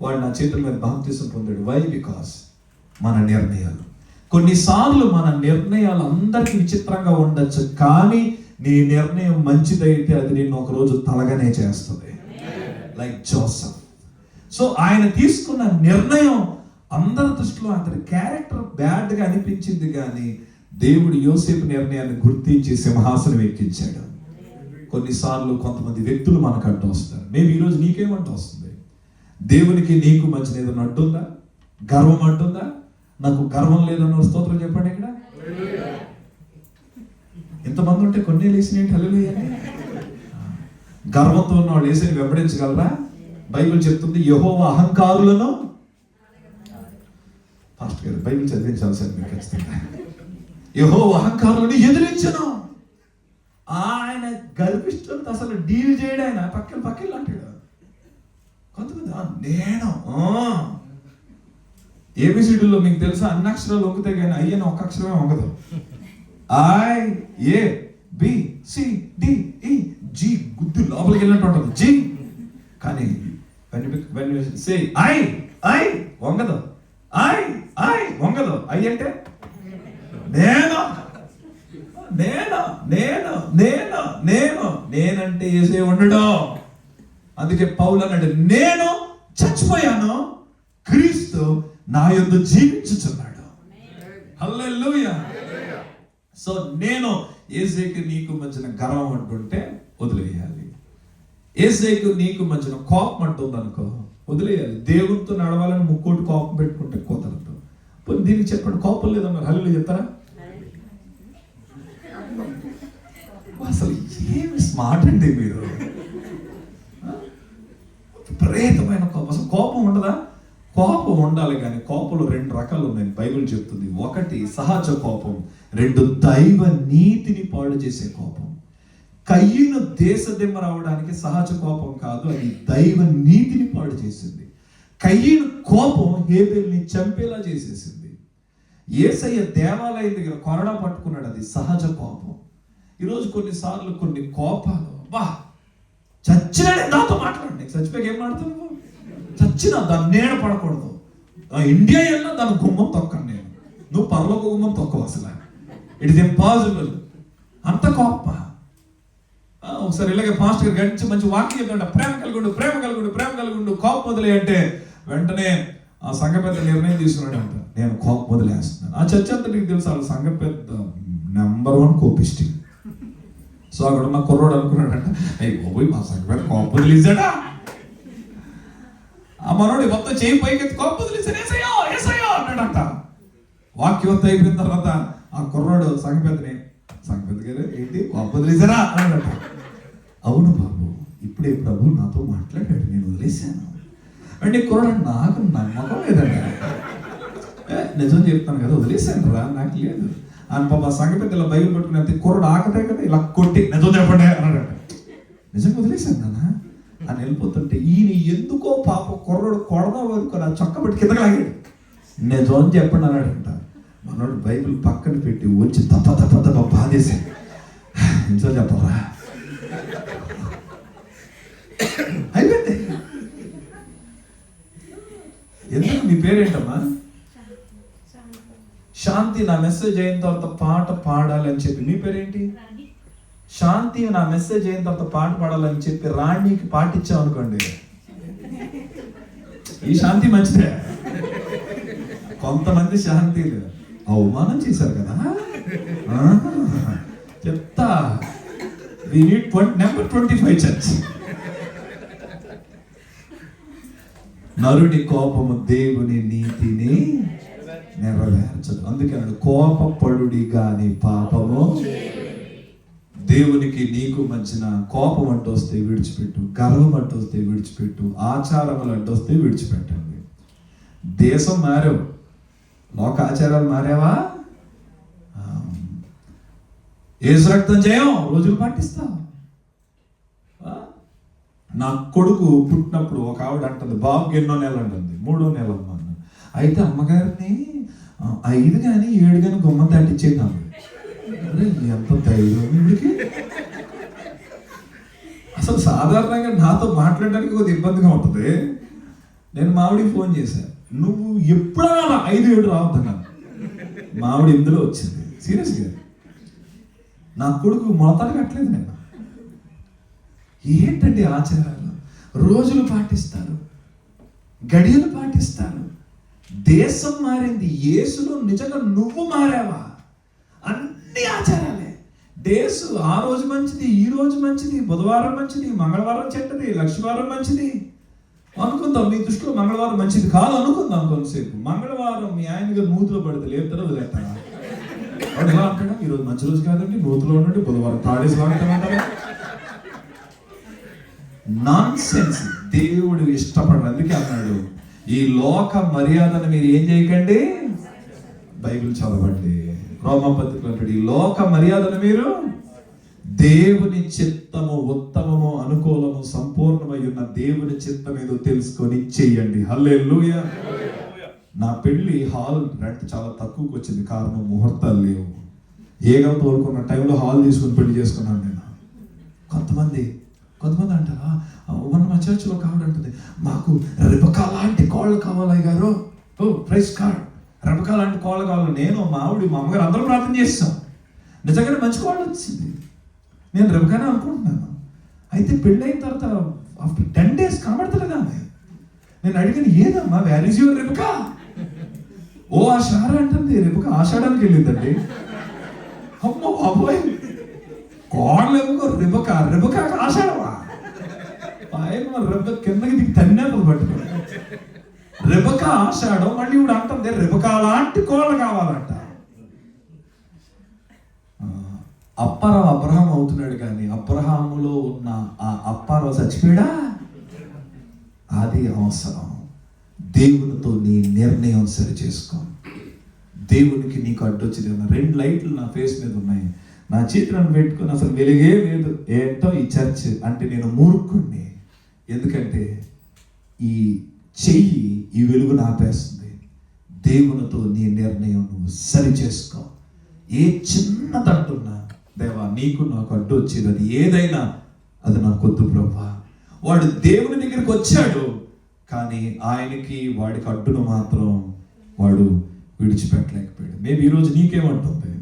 వాడు నా చేతుల మీద బాప్తిసం పొందాడు. వై? బికాస్ మన నిర్ణయాలు, కొన్నిసార్లు మన నిర్ణయాలు అందరికీ విచిత్రంగా ఉండొచ్చు, కానీ నీ నిర్ణయం మంచిదైతే అది నేను ఒకరోజు తలగానే చేస్తుంది. Like Joseph. సో ఆయన తీసుకున్న నిర్ణయం అందరి దృష్టిలో అతని క్యారెక్టర్ బ్యాడ్గా అనిపించింది, కానీ దేవుడు యోసేపు నిర్ణయాన్ని గుర్తించి సింహాసనం ఎక్కించాడు. కొన్నిసార్లు కొంతమంది వ్యక్తులు మనకు అడ్డు వస్తారు. మేము ఈరోజు నీకేమంటూ వస్తుంది? దేవునికి నీకు మధ్యన ఏదైనా అడ్డుందా? గర్వం అడ్డుందా? నాకు గర్వం లేదన్న స్తోత్రం చెప్పండి. ఇక్కడ ఇంతమంది ఉంటే కొన్ని లేసినట్టు హల్లెలూయా. గర్వంతో ఉన్న వాళ్ళు వేసి వెంబడించగలరా? బైబిల్ చెప్తుంది, యెహోవా అహంకారులను, పాస్టర్ గారు బైబిల్ చదివించాలి సార్ మీరు ఖచ్చితంగా, యెహోవా అహంకారులను ఎదిరించను. ఆయన గర్విష్ఠులతో అసలు డీల్ చేయడు. ఆయన పక్కన అంటాడు. కొంతమంది నేను ఏబిసిడీలో మీకు తెలుసా, అన్ని అక్షరాలు వంగితే కానీ అయ్యని ఒక్క అక్షరమే వంగదు. I A B C D E G గుద్దు లోపలికి వెళ్ళినట్టు ఉంటుంది జి. కానీ సే ఐ వంగదు, ఐ వంగదు. ఐ అంటే నేను నేను నేను నేను నేను నేనంటే ఏసే ఉండడు. అందుకే పౌలు అన్నాడు, నేను చచ్చిపోయాను, క్రీస్తు నా యందు జీవించుచున్నాడు. హల్లెలూయా. సో నేను యేసేకు నీకు మధ్యన గర్వం అంటుంటే వదిలేయాలి. యేసేకు నీకు మధ్యన కోపం అంటుంది అనుకో, వదిలేయాలి. దేవుడితో నడవాలని ముక్కోటి కోపం పెట్టుకుంటే కుదరదు. పోనీ దీనికి చెప్పండి, కోపం లేదన్నారు, హల్లెలూయా చెప్తారా? అసలు ఏమి స్మార్ట్ అండి మీరు. విపరీతమైన కోపం. అసలు కోపం ఉండదా? కోపం ఉండాలి, కానీ కోపంలో 2 రకాలు ఉన్నాయి బైబిల్ చెప్తుంది. ఒకటి సహజ కోపం, 2 దైవ నీతిని పాడు చేసే కోపం. కయ్యను దేశదిమ్మ రావడానికి సహజ కోపం కాదు, అది దైవ నీతిని పాడు చేసింది. కయ్యను కోపం హేబెల్ని చంపేలా చేసేసింది. యేసయ్య దేవాలయం దగ్గర కొరడా పట్టుకున్నాడు, అది సహజ కోపం. ఈరోజు కొన్నిసార్లు కొన్ని కోపాలు, బా చచ్చినాడే నాతో మాట్లాడండి, చచ్చిపోయాక ఏం మాట్లాడుతున్నావు? చచ్చినా దాన్ని నేను పడకూడదు. ఇండియా వెళ్ళినా దాని గుమ్మం తొక్కను నేను, నువ్వు పరలోక గుమ్మం తొక్కవు, అసలు ఇట్ ఇస్ ఇంపాసిబుల్. అంత కోప. ఒకసారి ఇలాగే పాస్టర్ గారు గడిచి మంచి వాక్యం చెప్తాడు, ప్రేమ కలుగుండు, ప్రేమ కలుగుండు, ప్రేమ కలుగుండు, కోపం వదిలే అంటే వెంటనే ఆ సంఘ పెద్ద నిర్ణయం తీసుకున్నాడు అంట, నేను కోపం వదిలేస్తున్నాను. ఆ చర్చ అంతా నీకు తెలుసు, వాళ్ళ సంఘ పెద్ద నెంబర్ 1 కోపిష్టి. సో అక్కడ ఉన్న కుర్రోడు అనుకున్నాడంట, అయ్యి పోయి మా సంఘ పెద్ద కోపం వదిలేసాడా. ఆ మనోడు మొత్తం చేయి పైకి కోపం వదిలేసాడు, ఏసయ్యో అన్నాడంట. వాక్యం అయిపోయిన తర్వాత ఆ కుర్రోడు సంఘ పెద్దని, సంఘ పెద్ద గారు ఏంటి కోపం వదిలేసారా అన్నాడట. అవును బాబు, ఇప్పుడే ప్రభు నాతో మాట్లాడాడు, నేను వదిలేశాను అంటే. కుర్రోడు, నాకు నమ్మకం లేదండి, నిజం చెప్తాను కదా, వదిలేశాను రా, నాకు లేదు అని. పాప సంఘ పెద్ద ఇలా బైబిల్ పట్టుకుని అంతే, కుర్రోడు ఆకతే కదా ఇలా కొట్టి నిజం చెప్పండి అన్నాడట. నిజంగా వదిలేశాను నాన్న అని వెళ్ళిపోతుంటే ఈయన ఎందుకో పాప కుర్రోడు కొడదాం అనుకో ఆ చొక్క పెట్టి కిందకి లాగాడు. నిజం చెప్పండి అన్నాడంట. మనోడు బైబిల్ పక్కన పెట్టి వచ్చి తప్ప బాధేశాడు. నిజం చెప్పరా అయిపోయింది. ఎందుకు? మీ పేరేంటమ్మా? శాంతి. నా మెసేజ్ అయిన తర్వాత పాట పాడాలి అని చెప్పి మీ పేరేంటి? శాంతి. నా మెసేజ్ అయిన తర్వాత పాట పాడాలని చెప్పి రాణికి పాటించాం అనుకోండి, ఈ శాంతి మంచిదే. కొంతమంది శాంతి అవమానం చేశారు కదా, చెప్తా. We need number 25 church. నరుడి కోపము దేవుని నీతిని నెరవేర్చదు. అందుకే కోపపడుడి గాని పాపము. దేవునికి నీకు మధ్యన కోపం అంటూ వస్తే విడిచిపెట్టు, గర్వం అంటూ వస్తే విడిచిపెట్టు, ఆచారములు అంటూ వస్తే విడిచిపెట్టండి. దేశం మారావు, లోక ఆచారాలు మారావా? యేసు రక్తం చేయం రోజులు పాటిస్తావు. నా కొడుకు పుట్టినప్పుడు ఒక ఆవిడ అంటుంది, బాబుకి ఎన్నో నెలలు అంటుంది, 3వ నెల అమ్మా. అయితే అమ్మగారిని 5 కానీ 7 కానీ గుమ్మం దాటిచ్చేద్దాం. ఎంత ధైర్యం వీడికి! అసలు సాధారణంగా నాతో మాట్లాడడానికి కొద్దిగా ఇబ్బందిగా ఉంటుంది. నేను మావిడికి ఫోన్ చేశాను, నువ్వు ఎప్పుడైనా 5-7 రావద్దన్నాను. మావిడి ఇందులో వచ్చింది. సీరియస్గా నా కొడుకు మొలతాడు కట్టలేదు. నేను ఏంటండి ఆచారాలు? రోజులు పాటిస్తారు, గడియలు పాటిస్తారు. దేశం మారింది, యేసులో నిజంగా నువ్వు మారావా? అన్ని ఆచారాలే. డేస్ ఆ రోజు మంచిది, ఈ రోజు మంచిది, బుధవారం మంచిది, మంగళవారం చెడ్డది, లక్షవారం మంచిది అనుకుందాం. మీ దృష్టిలో మంగళవారం మంచిది కాదు అనుకుందాం కొంతసేపు. మంగళవారం మీ ఆయనగా నూతులో పడితే లేపుతారో వదిలేస్తారా? వాడు ఎలా అంటాడా, ఈరోజు మంచి రోజు కాదండి, నూతులో ఉండండి, బుధవారం తాడేసి వాడతామంటారా? Non sense. దేవుడు ఇష్టపడరు. అందుకే అన్నాడు, ఈ లోక మర్యాదను మీరు ఏం చేయకండి. బైబిల్ చదవండి. రోమపత్రికలో అంటాడు, ఈ లోక మర్యాదను మీరు దేవుని చిత్తము ఉత్తమము అనుకూలము సంపూర్ణమై ఉన్న దేవుని చిత్తం ఏదో తెలుసుకొని చెయ్యండి. హల్లెలూయా. నా పెళ్లి హాల్ రెంట్ చాలా తక్కువకి వచ్చింది. కారణం ముహూర్తాలు లేవు. ఏగా తోలుకున్న టైంలో హాల్ తీసుకుని పెళ్లి చేసుకున్నాను నేను. కొంతమంది అంటారా, మా చర్చిలో కావాలంటుంది, మాకు రెబకా లాంటి కోళ్ళు కావాలి గారు. ఓ ప్రైజ్ కార్డ్, రెబకా లాంటి కోళ్ళు కావాలి. నేను మా ఆవిడ మా అమ్మగారు అందరూ ప్రార్థన చేస్తాం. నిజంగానే మంచి కోళ్ళు వచ్చింది. నేను రెబకానే అనుకుంటున్నాను. అయితే పెళ్ళి అయిన తర్వాత ఆఫ్టర్ 10 days కనబడతలేదు ఆమె. నేను అడిగిన, ఏదమ్మా వేర్ ఈజ్ యువర్ రెబకా? ఓ ఆషాఢ అంటుంది. రెబకా ఆషాఢానికి వెళ్ళిందండి. అమ్మ బాబోయ్, కోడలేమో రెబకా ఆషాఢమా? ఆయన రెబక కిందకి దిగి తన్నేతలు పట్టుకోండి. రెబకా ఆషాఢం. మళ్ళీ ఇప్పుడు అంటుంది రెబకా లాంటి కోళ్ళు కావాలంట. అబ్రహాం అవుతున్నాడు కానీ అబ్రహాములో ఉన్న ఆ అప్పారావు చచ్చిపోయాడా? అది అవసరం. దేవునితో నీ నిర్ణయం సరి చేసుకో. దేవునికి నీకు అడ్డొచ్చింది. 2 లైట్లు నా ఫేస్ మీద ఉన్నాయి. నా చేతులను పెట్టుకుని అసలు వెలుగే లేదు. ఏంటో ఈ చర్చ్ అంటే నేను మూర్ఖుణ్ణి. ఎందుకంటే ఈ చెయ్యి ఈ వెలుగును ఆపేస్తుంది. దేవునితో నీ నిర్ణయం నువ్వు సరి చేసుకో. ఏ చిన్నదంటున్నా, దేవా నీకు నాకు అడ్డు వచ్చేది అది ఏదైనా అది నాకు వద్దు ప్రభా. వాడు దేవుని దగ్గరికి వచ్చాడు కానీ ఆయనకి వాడికి అడ్డును మాత్రం వాడు విడిచిపెట్టలేకపోయాడు. మేబీ ఈరోజు నీకేమంటుంది?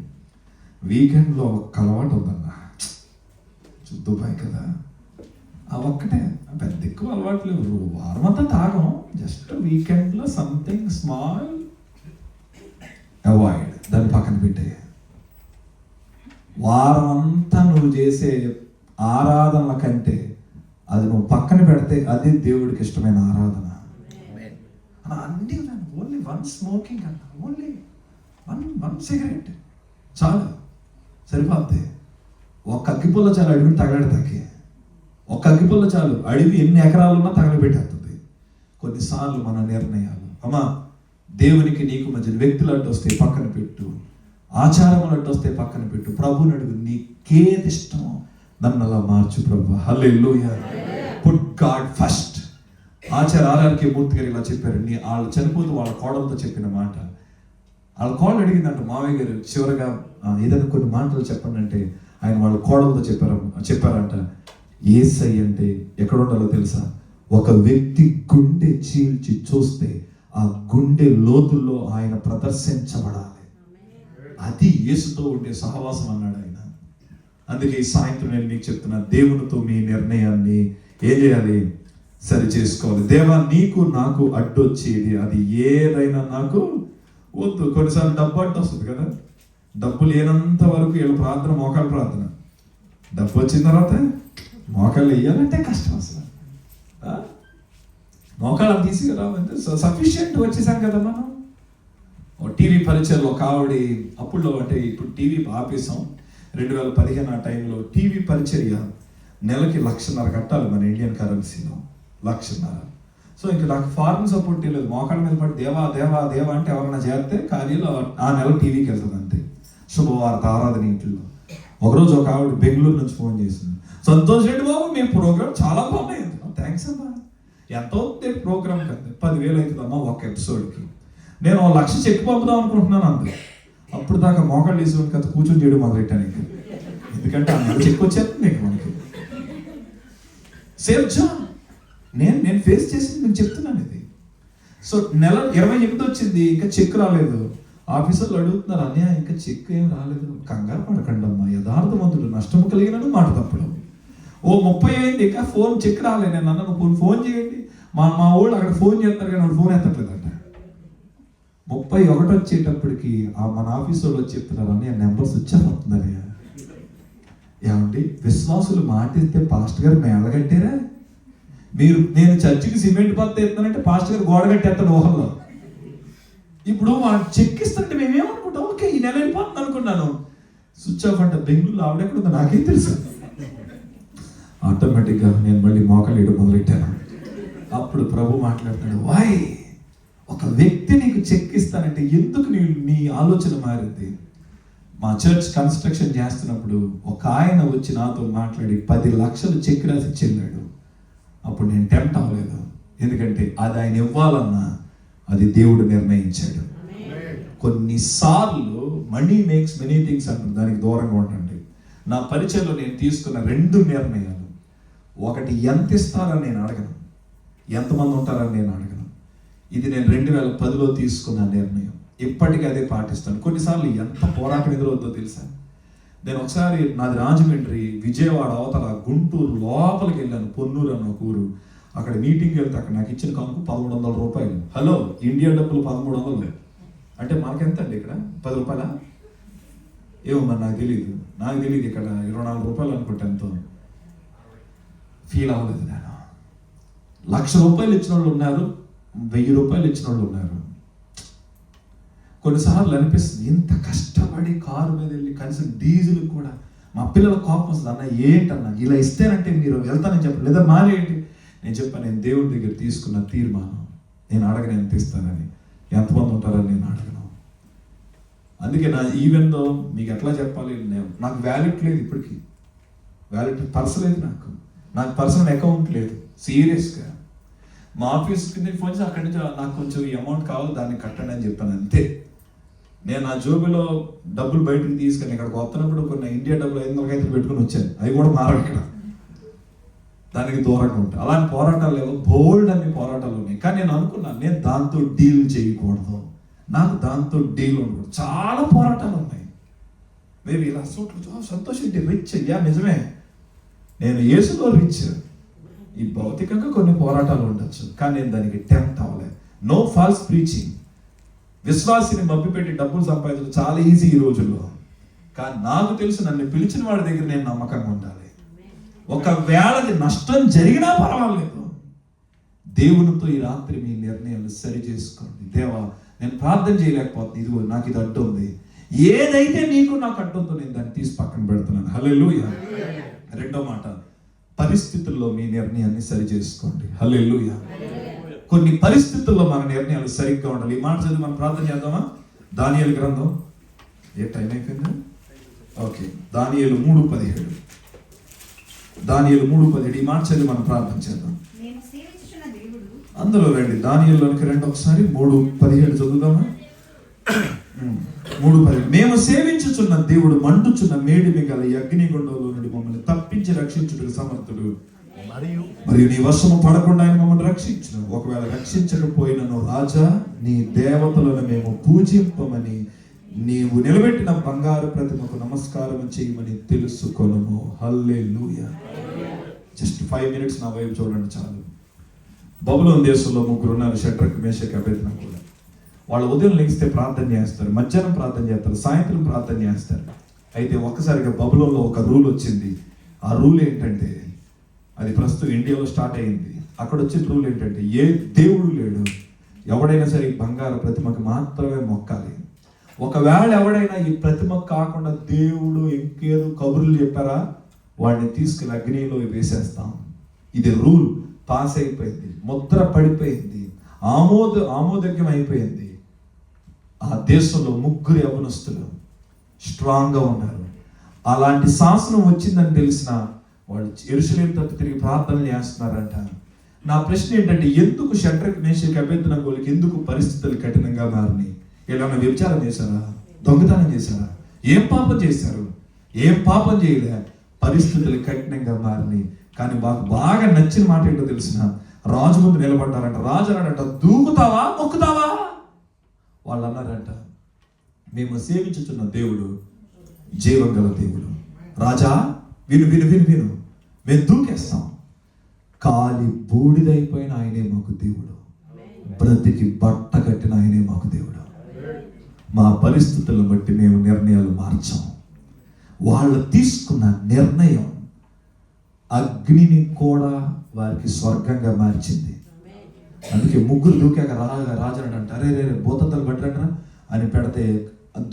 వీకెండ్లో ఒక్క అలవాటు ఉందన్నా, దుబాయ్ కదా, ఆ ఒక్కటే. పెద్ద ఎక్కువ అలవాటు లేవు. వారం అంతా తాగం, జస్ట్ వీకెండ్లో సంథింగ్ స్మాల్ అవాయిడ్. దాన్ని పక్కన పెట్టే. వారం అంతా నువ్వు చేసే ఆరాధనల కంటే అది నువ్వు పక్కన పెడితే అది దేవుడికి ఇష్టమైన ఆరాధన. అన్నీ ఓన్లీ 1 స్మోకింగ్ అన్న, ఓన్లీ 1 సిగరెట్ చాలు, సరిపోద్ది. ఒక అగ్గిపుల్ల చాలు అడవిని తగలడతాకి. ఒక అగ్గిపుల్ల చాలు అడవి ఎన్ని ఎకరాలు ఉన్నా తగలబెట్టేస్తుంది. కొన్నిసార్లు మన నిర్ణయాలు, అమ్మా దేవునికి నీకు మధ్య వ్యక్తులు అంటూ వస్తే పక్కన పెట్టు, ఆచారములు అంటూ వస్తే పక్కన పెట్టు. ప్రభుని అడుగు, నీకేది ఇష్టమో నన్ను అలా మార్చు ప్రభు. Hallelujah. Put God first. RRK Murthy గారు ఇలా చెప్పారు. వాళ్ళు చనిపోతూ వాళ్ళ కోడలతో చెప్పిన మాట. వాళ్ళ కోడలు అడిగిందంట, మావయ్య గారు చివరిగా ఏదైనా కొన్ని మాటలు చెప్పండి అంటే ఆయన వాళ్ళ కోడలతో చెప్పారంట, యేసయ్య అంటే ఎక్కడ ఉండాలో తెలుసా? ఒక వ్యక్తి గుండె చీల్చి చూస్తే ఆ గుండె లోతుల్లో ఆయన ప్రదర్శించబడాలి. అది యేసుతో ఉండే సహవాసం అన్నాడు ఆయన. అందుకే ఈ సాయంత్రం నేను మీకు చెప్తున్నా, దేవునితో మీ నిర్ణయాన్ని ఏం చేయాలి? సరి చేసుకోవాలి. దేవా, నీకు నాకు అడ్డొచ్చేది అది ఏదైనా నాకు వద్దు. కొన్నిసార్లు డబ్బు అడ్డు వస్తుంది కదా, డబ్బు లేనంత వరకు వీళ్ళ ప్రార్థన మోకాళ్ళ ప్రార్థన. డబ్బు వచ్చిన తర్వాత మోకాళ్ళు వేయాలంటే కష్టం అసలు. మోకాళ్ళ తీసుకురావంటే సఫిషియెంట్ వచ్చేసాం కదా మనం. టీవీ పరిచయలో ఒక ఆవిడ అప్పుడులో, అంటే ఇప్పుడు టీవీ ఆపేసాం, 2015 ఆ టైంలో టీవీ పరిచర్య నెలకి 1,50,000 కట్టాలి మన ఇండియన్ కరెన్సీలో, 1,50,000. సో ఇంకా నాకు ఫారెన్ సపోర్ట్ లేదు. మోకాళ్ళ మీద పడి దేవా దేవా దేవా అంటే ఎవరైనా చేస్తే కార్యాలు ఆ నెల టీవీకి వెళ్తుంది అంతే. శుభవార్త ఆరాధన ఇంట్లో. ఒకరోజు ఒక ఆవిడ బెంగళూరు నుంచి ఫోన్ చేసింది, సంతోష్ రెడ్డి బాబు మీ ప్రోగ్రామ్ చాలా బాగున్నాయి. థ్యాంక్స్ అమ్మా. ఎంత అవుతుంది ప్రోగ్రామ్? కదా 10,000 అవుతుందమ్మా ఒక ఎపిసోడ్కి. నేను 1,00,000 చెక్ పంపుదాం అనుకుంటున్నాను అంతే. అప్పుడు దాకా మోకాళ్ళు వేసుకుని కదా కూర్చొని చేయడం మొదలెట్టాను ఇంకా. ఎందుకంటే ఆ నెల చెక్ వచ్చేస్తుంది ఇంకా మనకి. సేవ్ జాబ్ నేను ఫేస్ చేసి నేను చెప్తున్నాను ఇది. సో నెల 28 వచ్చింది, ఇంకా చెక్ రాలేదు. ఆఫీసర్లు అడుగుతున్నారు, అన్నయ్య ఇంకా చెక్ ఏం రాలేదు. కంగారు పడకండి అమ్మా, యథార్థవంతుడు నష్టము కలిగినను మాట తప్పుడు. ఓ 30 అయింది, ఇంకా ఫోన్ చెక్ రాలేదు. నేను అన్న ఫోన్ చేయండి. మా వాళ్ళు అక్కడ ఫోన్ చేస్తారు కానీ ఫోన్ ఎత్తట్లేదంట. 31 వచ్చేటప్పటికి మన ఆఫీస్ వాళ్ళు వచ్చి చెప్తున్నారు, అన్నయ్య నెంబర్ స్విచ్ ఆఫ్ అవుతుందన్నయ్య. ఏమండి, విశ్వాసులు మాటిస్తే పాస్టర్ గారు మేళగట్టారా? నేను చర్చికి సిమెంట్ పత్త ఎత్తానంటే పాస్టర్ గారు గోడ కట్టేస్తాడు ఊహల్లో. ఇప్పుడు వాడు చెక్ ఇస్తుంటే మేమేమనుకుంటాం, ఓకే ఈ నెల వెళ్ళిపోతుంది అనుకున్నాను. స్విచ్ ఆఫ్ అంటే బెంగళూరులో ఆవిడెక్కడుందో నాకేం తెలుసు. ఆటోమేటిక్గా నేను మళ్ళీ మోకాలు వేయడం మొదలెట్టాను. అప్పుడు ప్రభు మాట్లాడుతున్నాడు, వాయ్ ఒక వ్యక్తి నీకు చెక్ ఇస్తానంటే ఎందుకు నీ ఆలోచన మారింది? మా చర్చ్ కన్స్ట్రక్షన్ చేస్తున్నప్పుడు ఒక ఆయన వచ్చి నాతో మాట్లాడి 10 లక్షలు చెక్ రాసి చెల్లాడు. అప్పుడు నేను టెంప్ట్ అవ్వలేదు, ఎందుకంటే అది ఆయన ఇవ్వాలన్నా అది దేవుడు నిర్ణయించాడు. కొన్నిసార్లు మనీ మేక్స్ మెనీ థింగ్స్ అంటారు, దానికి దూరంగా ఉండండి. నా పరిచయంలో నేను తీసుకున్న 2 నిర్ణయాలు, ఒకటి ఎంత ఇస్తారని నేను అడగను, ఎంతమంది ఉంటారని నేను అడగను. ఇది నేను 2010లో తీసుకున్న నిర్ణయం, ఇప్పటికీ అదే పాటిస్తాను. కొన్నిసార్లు ఎంత పోరాటం ఎదురవుతుందో తెలుసా? నేను ఒకసారి నాది రాజమండ్రి, విజయవాడ అవతల గుంటూరు లోపలికి వెళ్ళాను, పొన్నూరు అన్న ఒక ఊరు. అక్కడ మీటింగ్కి వెళ్తే అక్కడ నాకు ఇచ్చిన కంకు 1,100 రూపాయలు. హలో, ఇండియా డబ్బులు 1,300 అంటే మనకెంత అండి? ఇక్కడ 10 రూపాయల ఏమో మరి నాకు తెలియదు. ఇక్కడ 24 రూపాయలు అనుకుంటే ఎంతో. ఫీల్ అవ్వలేదు నేను. 1,00,000 రూపాయలు ఇచ్చిన వాళ్ళు ఉన్నారు, 1,000 రూపాయలు ఇచ్చిన వాళ్ళు ఉన్నారు. కొన్నిసార్లు అనిపిస్తుంది, ఇంత కష్టపడి కారు మీద వెళ్ళి కనీసం డీజిల్ కూడా. మా పిల్లల కోపం వస్తుంది, అన్న ఏంటన్నా ఇలా ఇస్తేనంటే మీరు వెళ్తానని చెప్పండి, లేదా మానేయండి. నేను చెప్పాను, నేను దేవుడి దగ్గర తీసుకున్న తీర్మానం, నేను అడగను ఎంత ఇస్తానని, ఎంతమంది ఉంటారని నేను అడగను. అందుకే నా ఈవెన్లో మీకు ఎట్లా చెప్పాలి, నాకు వ్యాలెట్ లేదు, ఇప్పటికీ వ్యాలెట్ పర్స్ లేదు, నాకు పర్సనల్ అకౌంట్ లేదు. సీరియస్గా మా ఆఫీస్ కింద ఫోన్ చేసి అక్కడి నుంచి నాకు కొంచెం ఈ అమౌంట్ కావాలి, దాన్ని కట్టండి అని చెప్పాను అంతే. నేను నా జోబులో డబ్బులు బయటకు తీసుకొని ఇక్కడికి వస్తున్నప్పుడు కొన్ని ఇండియా డబ్బులు 500 పెట్టుకుని వచ్చాను, అవి కూడా మారవు ఇక్కడ. దానికి దూరంగా ఉంటాయి. అలాంటి పోరాటాలు లేవు, బోల్డ్ అన్ని పోరాటాలు ఉన్నాయి. కానీ నేను అనుకున్నాను, నేను దాంతో డీల్ చేయకూడదు, నాకు దాంతో డీల్ ఉండకూడదు. చాలా పోరాటాలు ఉన్నాయి. మేము ఇలా సంతోషం రిచ్, అయ్యా నిజమే, నేను యేసులో రిచ్. ఈ భౌతికంగా కొన్ని పోరాటాలు ఉండొచ్చు, కానీ నేను దానికి టెంప్ట్ అవ్వలేదు. No falls preaching. విశ్వాసిని మభ్యపెట్టి డబ్బులు సంపాదించడం చాలా ఈజీ ఈ రోజుల్లో. కానీ నాకు తెలుసు, నన్ను పిలిచిన వాడి దగ్గర నేను నమ్మకంగా ఉండాలి. ఒకవేళ నష్టం జరిగినా పర్వాలేదు, దేవునితో ఈ రాత్రి మీ నిర్ణయాలు సరి చేసుకోండి. దేవా, నేను ప్రార్థన చేయలేకపోతుంది, ఇదిగో నాకు ఇది అడ్డు ఉంది, ఏదైతే నాకు అడ్డు ఉందో నేను దాన్ని తీసి పక్కన పెడుతున్నాను. హల్లెలూయా. 2వ మాట, పరిస్థితుల్లో మీ నిర్ణయాన్ని సరి చేసుకోండి. హల్లెలూయా. కొన్ని పరిస్థితుల్లో మన నిర్ణయాలు సరిగ్గా ఉండాలి. ఈ మాట చదివి మనం ప్రార్థన చేద్దామా? దానియేలు గ్రంథం, ఏ టైం అయిపోయింది? ఓకే, దానియేలు 3:17. దానియేలు 3:17 ఈ మాట చదివి మనం ప్రార్థన చేద్దాం. అందులో రండి, దానియేలులోనికి రండి ఒకసారి. 3:17 చదువుదామా? 3:10 మేము సేవించుచున్న దేవుడు మండుచున్న మేడిమి గల అగ్నిగుండంలో నుండి మమ్మల్ని తప్పించి రక్షించుటకు సమర్థుడు, మరియు నీ వర్షము పడకుండా ఆయన మమ్మల్ని రక్షించును. ఒకవేళ రక్షించకపోయినను రాజా, నీ దేవతలను మేము పూజింపమని నీవు నిలబెట్టిన బంగారు ప్రతిమకు నమస్కారం చేయమని తెలుసుకొనుము. హల్లెలూయా. జస్ట్ 5 minutes నా వైపు చూడండి చాలు. బబులోను దేశంలో 3 ఉన్నారు, షడ్రక్, మేషక్, అబేద్నెగో. వాళ్ళు ఉదయం లెగిస్తే ప్రార్థన చేస్తారు, మధ్యాహ్నం ప్రార్థన చేస్తారు, సాయంత్రం ప్రార్థన చేస్తారు. అయితే ఒక్కసారిగా బబులోన్లో ఒక రూల్ వచ్చింది. ఆ రూల్ ఏంటంటే, అది ప్రస్తుతం ఇండియాలో స్టార్ట్ అయింది. అక్కడ వచ్చిన రూల్ ఏంటంటే, ఏ దేవుడు లేడు, ఎవడైనా సరే ఈ బంగారు ప్రతిమకు మాత్రమే మొక్కాలి. ఒకవేళ ఎవడైనా ఈ ప్రతిమ కాకుండా దేవుడు ఇంకేదో కబుర్లు చెప్పారా, వాడిని తీసుకెళ్ళి అగ్నిలో వేసేస్తాం. ఇది రూల్ పాస్ అయిపోయింది, ముద్ర పడిపోయింది, ఆమోదజ్ఞం అయిపోయింది. ఆ దేశంలో 3 యవనస్తులు స్ట్రాంగ్గా ఉన్నారు. అలాంటి శాసనం వచ్చిందని తెలిసిన వాళ్ళు యెరూషలేము తట్టు తిరిగి ప్రార్థనలు చేస్తున్నారంట. నా ప్రశ్న ఏంటంటే, ఎందుకు షడ్రక్, మేషక్, అబేద్నెగోలకి ఎందుకు పరిస్థితులు కఠినంగా మారినాయి? ఏమైనా వ్యభిచారం చేశారా? దొంగతనం చేశారా? ఏం పాపం చేశారు? ఏం పాపం చేయలే, పరిస్థితులు కఠినంగా మారినాయి. కానీ మాకు బాగా నచ్చిన మాట ఏంటో తెలిసిన, రాజు ముందు నిలబడ్డారంట. రాజు అన్నాడంట, దూకుతావా మొక్కుతావా? వాళ్ళు అన్నారంట, మేము సేవించుచున్న దేవుడు జీవం గల దేవుడు. రాజా విను విను విను విను, మేము దూకేస్తాం. కాలి బూడిదైపోయిన ఆయనే మాకు దేవుడు, బ్రతికి బట్ట కట్టిన ఆయనే మాకు దేవుడు. మా పరిస్థితులను బట్టి మేము నిర్ణయాలు మార్చాం. వాళ్ళు తీసుకున్న నిర్ణయం అగ్నిని కూడా వారికి స్వర్గంగా మార్చింది. అందుకే 3 దూకాక రాజు అంట, అరే రే భూతద్దలు పట్టరా అని పెడితే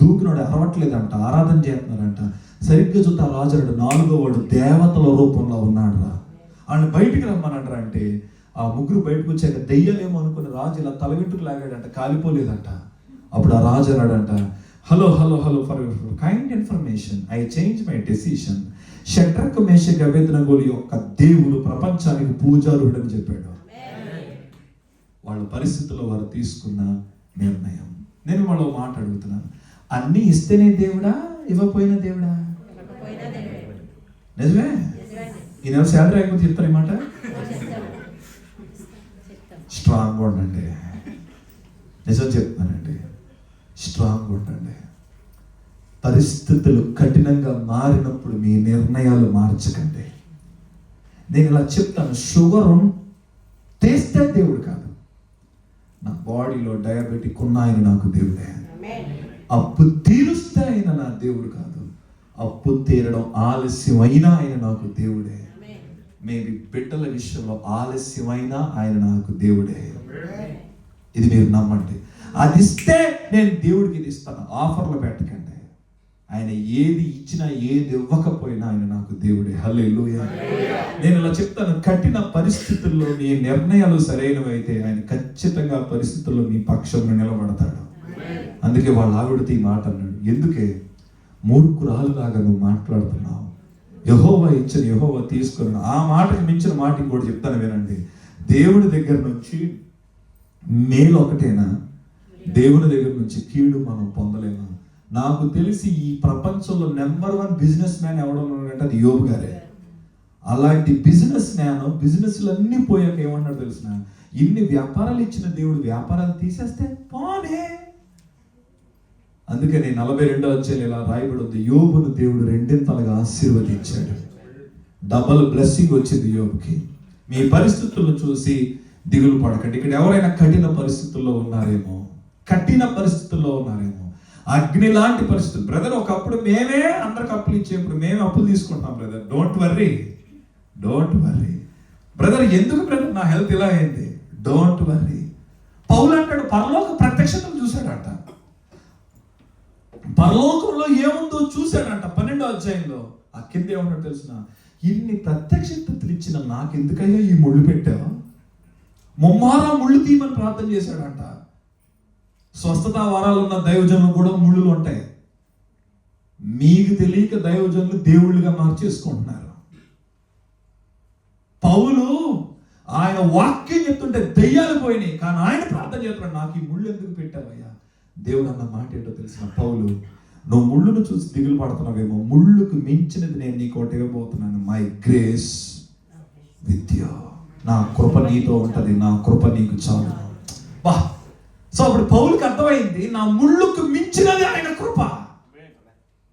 దూకినోడు అరవట్లేదంట, ఆరాధన చేస్తున్నారంట. సరిగ్గా చూస్తే ఆ రాజు 4వ వాడు దేవతల రూపంలో ఉన్నాడు రా, ఆయన బయటికి రమ్మనంటారా అంటే, ఆ 3 బయటకు వచ్చాక దెయ్యాలేమో అనుకుని రాజు ఇలా తలగెంటుకు లాగాడంట, కాలిపోలేదంట. అప్పుడు ఆ రాజు అన్నాడంట, hello hello hello, for kind information I change my decision. Shadrach, Meshach, అబేద్నెగోల యొక్క దేవుడు ప్రపంచానికి పూజారుడని చెప్పాడు. వాళ్ళ పరిస్థితుల్లో వారు తీసుకున్న నిర్ణయం. నేను వాళ్ళ మాట అడుగుతున్నాను, అన్నీ ఇస్తేనే దేవుడా, ఇవ్వపోయిన దేవుడా? నిజమే. ఈ నెల శాలరీ అయిపోతే చెప్తారు ఈ మాట. స్ట్రాంగ్ ఉండండి, నిజం చెప్తానండి, స్ట్రాంగ్ ఉండండి. పరిస్థితులు కఠినంగా మారినప్పుడు మీ నిర్ణయాలు మార్చకండి. నేను ఇలా చెప్తాను, షుగర్ తెస్తే దేవుడు కాదు, నా బాడీలో డయాబెటిక్ ఉన్న ఆయన నాకు దేవుడే. అప్పు తీరుస్తే ఆయన నా దేవుడు కాదు, అప్పు తీరడం ఆలస్యమైనా ఆయన నాకు దేవుడే. మేబీ బిడ్డల విషయంలో ఆలస్యమైనా ఆయన నాకు దేవుడే. ఇది మీరు నమ్మండి. అది ఇస్తే నేను దేవుడికి ఇది ఇస్తాను, ఆఫర్లు పెట్టకండి. ఆయన ఏది ఇచ్చినా ఏది ఇవ్వకపోయినా ఆయన నాకు దేవుడే. హల్లెలూయా. నేను ఇలా చెప్తాను, కఠిన పరిస్థితుల్లో నీ నిర్ణయాలు సరైనవైతే ఆయన ఖచ్చితంగా పరిస్థితుల్లో నీ పక్షంలో నిలబడతాడు. అందుకే వాళ్ళ ఆవిడతో ఈ మాట అన్నాడు, ఎందుకే మూర్ఖురాలులాగా నువ్వు మాట్లాడుతున్నావు, యెహోవా ఇచ్చిన యెహోవా తీసుకున్నాడు. ఆ మాటకు మించిన మాట ఇంకోటి చెప్తాను వినండి. దేవుడి దగ్గర నుంచి మేలు ఒకటేనా, దేవుని దగ్గర నుంచి కీడు మనం పొందలేమా? నాకు తెలిసి ఈ ప్రపంచంలో నెంబర్ 1 బిజినెస్ మ్యాన్ ఎవడన్నాడంటే అది యోబు గారే. అలాంటి బిజినెస్ మ్యాన్ బిజినెస్లు అన్నీ పోయాక ఏమన్నాడు తెలిసిన, ఇన్ని వ్యాపారాలు ఇచ్చిన దేవుడు వ్యాపారాలు తీసేస్తే పోనే. అందుకని 42వ అధ్యాయం ఇలా రాయబడి ఉంది, యోబును దేవుడు 2 ఆశీర్వదించాడు. డబల్ బ్లెస్సింగ్ వచ్చింది యోబుకి. మీ పరిస్థితులను చూసి దిగులు పడకండి. ఇక్కడ ఎవరైనా కఠిన పరిస్థితుల్లో ఉన్నారేమో, అగ్ని లాంటి పరిస్థితులు. బ్రదర్, ఒకప్పుడు మేమే అందరికి అప్పులు ఇచ్చేప్పుడు మేమే అప్పులు తీసుకుంటాం బ్రదర్. Don't worry brother. ఎందుకు బ్రదర్ నా హెల్త్ ఇలా అయింది? Don't worry. పౌలు అంటాడు, పరలోక ప్రత్యక్షతలు చూశాడంట. పరలోకంలో ఏముందో చూశాడంట 12వ అధ్యాయంలో. ఆ కింద ఏమన్నా తెలిసిన, ఇన్ని ప్రత్యక్షతలు ఇచ్చిన నాకెందుకయ్యా ఈ ముళ్ళు పెట్టావు? ముమ్మారా ముళ్ళు తీయమని ప్రార్థన చేశాడంట. స్వస్థత వరాలు ఉన్న దైవజనులు కూడా ముళ్ళులు ఉంటాయి. మీకు తెలియక దైవజనులు దేవుళ్ళుగా మార్చేసుకుంటున్నారు. పౌలు ఆయన వాక్యం చెప్తుంటే దెయ్యాలు పోయినాయి, కానీ ఆయన ప్రార్థన చేస్తున్నాడు, నాకు ఈ ముళ్ళు ఎందుకు పెట్టావయ్యా? దేవుడు అన్న మాట ఏంటో తెలిసిన పౌలు, నువ్వు ముళ్ళును చూసి దిగులు పడుతున్నావేమో, ముళ్ళుకు మించినది నేను నీకు ఒకటి ఇవ్వబోతున్నాను. My grace with you. నా కృప నీతో ఉంటది, నా కృప నీకు చాలు. బా, సో అప్పుడు పౌలుకి అర్థమైంది, నా ముళ్ళుకు మించినది ఆయన కృప,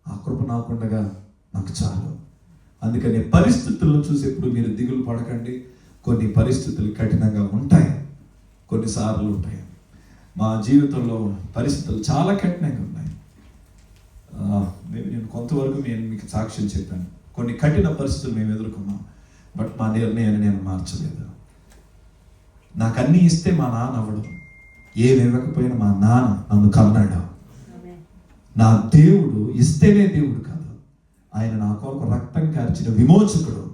ఆ కృప నాకుండగా నాకు చాలు. అందుకని పరిస్థితులను చూసి ఎప్పుడు మీరు దిగులు పడకండి. కొన్ని పరిస్థితులు కఠినంగా ఉంటాయి, కొన్నిసార్లు ఉంటాయి. మా జీవితంలో పరిస్థితులు చాలా కఠినంగా ఉన్నాయి. నేను కొంతవరకు మీకు సాక్ష్యం చెప్పాను. కొన్ని కఠిన పరిస్థితులు మేము ఎదుర్కొన్నాం, బట్ మా నిర్ణయాన్ని నేను మార్చలేదు. నాకు అన్నీ ఇస్తే మా నాన్న అవ్వడు, ఏమి ఇవ్వకపోయినా మా నాన్న నన్ను కన్నాడు. నా దేవుడు ఇస్తేనే దేవుడు కాదు, ఆయన నా కొరకు రక్తం కార్చిన విమోచకుడు.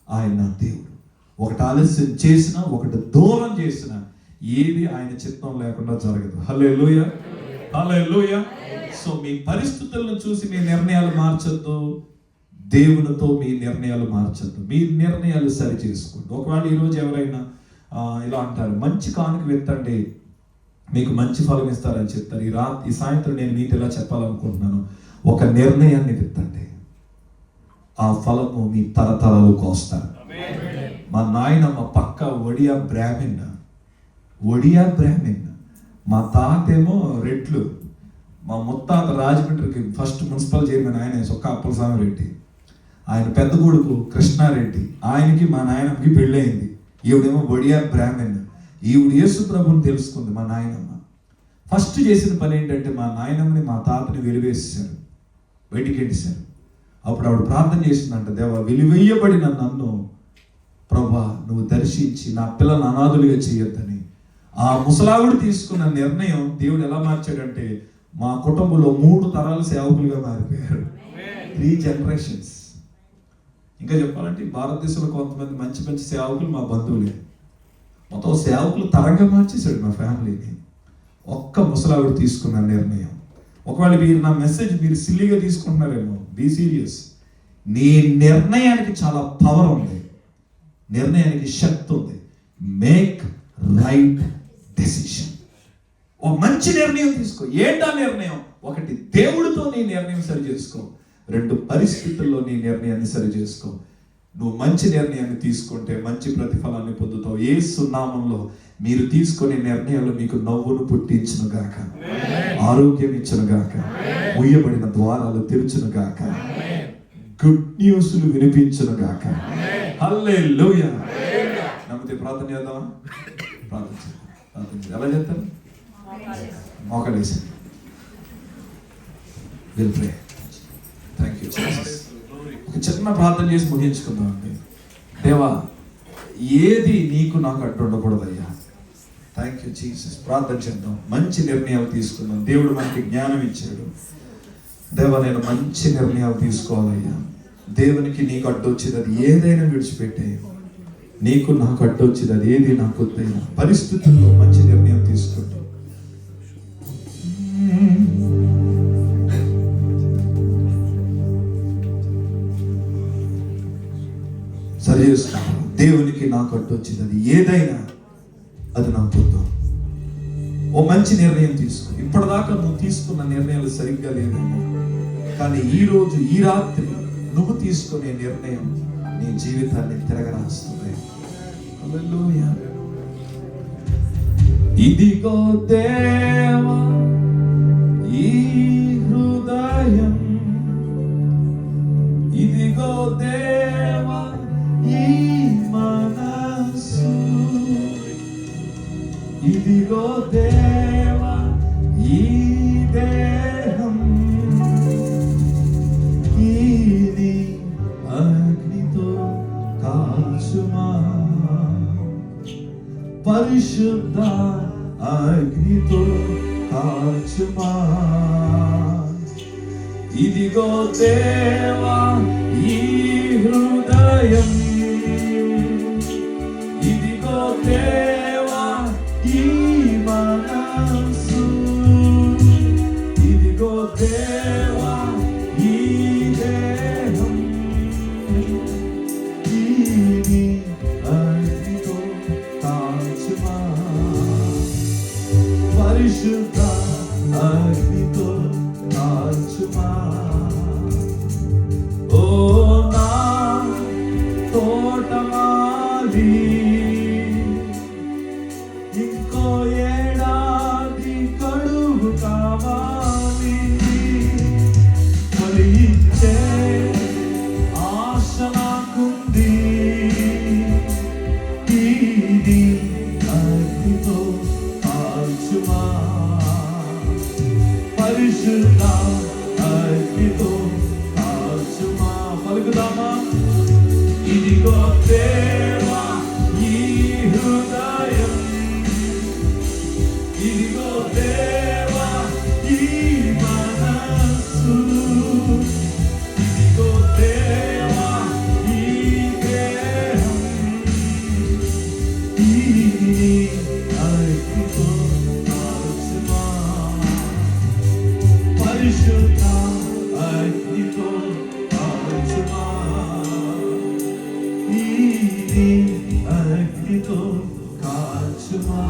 ఆయన నా దేవుడు. ఒకటి ఆలస్యం చేసినా, ఒకటి దూరం చేసినా, ఏది ఆయన చిత్తం లేకుండా జరగదు. హల్లెలూయా, హల్లెలూయా. సో మీ పరిస్థితులను చూసి మీ నిర్ణయాలు మార్చొద్దు, దేవునితో మీ నిర్ణయాలు మార్చొద్దు. మీ నిర్ణయాలు సరి చేసుకోండి. ఒకవేళ ఈరోజు ఎవరైనా ఇలా అంటారు, మంచి కానుక విత్తండి మీకు మంచి ఫలం ఇస్తారని చెప్తారు. ఈ సాయంత్రం నేను మీతో ఇలా చెప్పాలనుకుంటున్నాను, ఒక నిర్ణయాన్ని విత్తండి, ఆ ఫలము మీ తరతరాలు కోస్తారు. మా నాయన మా పక్క ఒడియా బ్రాహ్మణ్, మా తాతేమో రెట్లు, మా ముత్తాత రాజమండ్రికి ఫస్ట్ మున్సిపల్ చైర్మన్ ఆయన సొక్క అప్పలస్వామి రెడ్డి, ఆయన పెద్ద కొడుకు కృష్ణారెడ్డి, ఆయనకి మా నాయనమ్మకి పెళ్ళయింది. ఈవిడేమో ఒడియా బ్రాహ్మణ్. ఈవిడ యేసు ప్రభుని తెలుసుకుంది మా నాయనమ్మ. ఫస్ట్ చేసిన పని ఏంటంటే మా నాయనమ్మని మా తాతని వెలివేసేశారు, బయటికి ఎంటేశారు. అప్పుడు ఆవిడ ప్రార్థన చేసిందంట, దేవా వెలివేయబడిన నన్ను ప్రభా నువ్వు దర్శించి నా పిల్లలను అనాథులుగా చేయొద్దని. ఆ ముసలావిడు తీసుకున్న నిర్ణయం దేవుడు ఎలా మార్చాడంటే మా కుటుంబంలో 3 తరాలు సేవకులుగా మారిపోయారు. 3 generations. ఇంకా చెప్పాలంటే భారతదేశంలో కొంతమంది మంచి మంచి సేవకులు మా బంధువులే. మొత్తం సేవకులు తరంగా మార్చేశాడు మా ఫ్యామిలీని. ఒక్క ముసలావిడ తీసుకున్న నిర్ణయం. ఒకవేళ మీరు నా మెసేజ్ మీరు సిల్లీగా తీసుకుంటున్నారేమో, బీ సీరియస్. నీ నిర్ణయానికి చాలా పవర్ ఉంది, నిర్ణయానికి శక్తి ఉంది. Make right decision. ఓ మంచి నిర్ణయం తీసుకో. ఏంటా నిర్ణయం? 1, దేవుడితో నీ నిర్ణయం సరి చేసుకో. 2, పరిస్థితుల్లో నీ నిర్ణయాన్ని సరి చేసుకో. నువ్వు మంచి నిర్ణయాన్ని తీసుకుంటే మంచి ప్రతిఫలాన్ని పొందుతావు. యేసు నామములో మీరు తీసుకునే నిర్ణయాలు మీకు నవ్వును పుట్టించును గాక, ఆరోగ్యం ఇచ్చును గాక, ముయ్యబడిన ద్వారాలు తెరుచును గాక, గుడ్ న్యూస్లు వినిపించును గాక. హల్లెలూయా. నమ్మితే ప్రార్థన చేద్దామా? ప్రార్థన ఎలా చేస్తారు? మోకలేసి will pray. Thank you Jesus. ఒక చిన్న ప్రార్థన చేసి ముగించుకుందాం అండి. దేవా, ఏది నీకు నాకు అడ్డు ఉండకూడదయ్యా. Thank you Jesus. ప్రార్థన చేద్దాం. మంచి నిర్ణయాలు తీసుకుందాం. దేవుడు మనకి జ్ఞానం ఇచ్చాడు. దేవా, నేను మంచి నిర్ణయాలు తీసుకోవాలయ్యా. దేవునికి నీకు అడ్డు వచ్చేది అది ఏదైనా విడిచిపెట్టే, నీకు నాకు అడ్డు వచ్చేది అది ఏది నాకు వద్దైనా. పరిస్థితుల్లో మంచి నిర్ణయం తీసుకుంటాం. సరి చేసుకోవాలి. దేవునికి నాకు అడ్డు వచ్చింది అది ఏదైనా అది నాకు వద్దు. ఓ మంచి నిర్ణయం తీసుకో. ఇప్పటిదాకా నువ్వు తీసుకున్న నిర్ణయాలు సరిగ్గా లేదేమో, కానీ ఈ రోజు ఈ రాత్రి నువ్వు తీసుకునే నిర్ణయం నీ జీవితాన్ని తిరగరాస్తుంది. హల్లెలూయా. ఇదిగో దేవా ఈ హృదయం, ఇదిగో దేవా ఈ మనసు, ఇదిగో దేవా ఈ దేహం, ఇది అగ్నితో కాల్చుమా, పరిశుద్ధ అగ్నితో కాల్చుమా. ఇదిగో దేవా ఈ హృదయం, ఇదిగో దేవా ఈ మనసు, ఇదిగో దేవా ఈ దేహం, ఇది అగ్నితో కాల్చుమా, పరిశుద్ధ అగ్నితో కాల్చుమా. ఓ నా తోటమాలి, ఇంకో ఏడాది కడుగు కావాలి. ఫలించే ఆశ నాకుంది, ఇది అగ్నితో కాల్చుమా. పరిశుద్ధ అగ్నితో కాల్చుమా. పలుకుదామా. ఇదిగో దేవా ఈ హృదయం, ఇదిగో దేవా ఈ మనస్సు, ఇదిగో దేవా ఈ దేహం, ఈ అగ్నితో కాల్చుమా. పరిశుద్ధ అగ్నితో కాల్చుమా. ఈ అగ్నితో కాల్చుమా.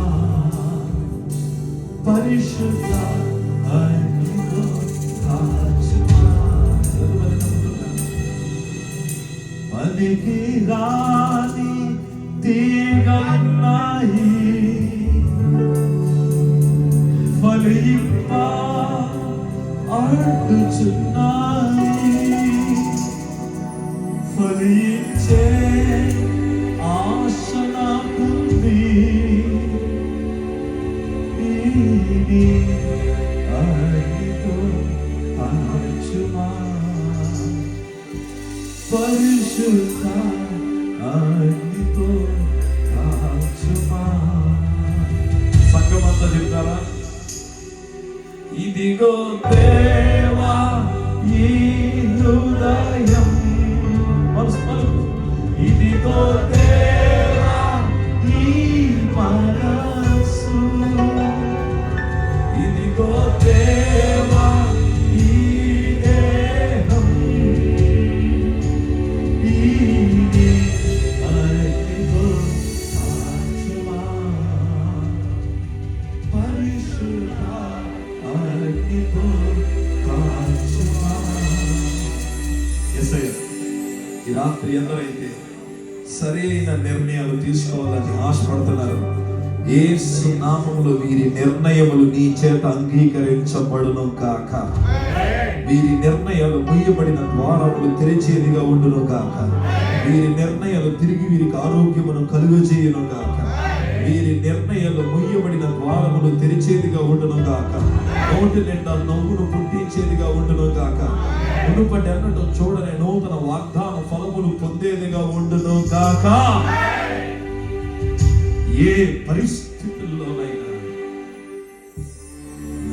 పరిశుద్ధ అగ్నితో కాల్చుమా. పలికి రాని తీగలున్నాయి, ఫలింప అడ్డుచున్నాయి. ఫలించే ఆశ నాకుంది, ఇది అగ్నితో కాల్చుమా. పరిశుద్ధ అగ్నితో కాల్చుమా. సంగమంతా చెప్తారా? ఇదిగో దేవా ఈ హృదయం, ఇదిగో దేవా ఈ మనస్సు, ఇదిగో దేవా ఈ దేహం, ఇది అగ్నితో కాల్చుమా. పరిశుద్ధ అగ్నితో కాల్చుమా. యేసయ్య, ఈ రాత్రి ఎందరైతే సరైన నిర్ణయాలు తీసుకోవాలని ఆశపడుతున్నారు, యేసు నామములో వీరి నిర్ణయములు నీ చేత అంగీకరించబడును కాక. వీరి నిర్ణయాలు ముయ్యబడిన ద్వారములు తెరిచేదిగా ఉండును కాక. వీరి నిర్ణయాలు తిరిగి వీరికి ఆరోగ్యమును కలుగజేయును కాక. వీరి నిర్ణయాలు ముయ్యబడిన ద్వారములు తెరిచేదిగా ఉండును కాక. నోటి నిండా నవ్వును పుట్టించేదిగా ఉండును కాక. మునుపటి అన్నట్టు చూడని నూతన వాగ్దాన ఫలములు పొందేదిగా ఉండును కాక. ఏ పరిస్థితుల్లోనైనా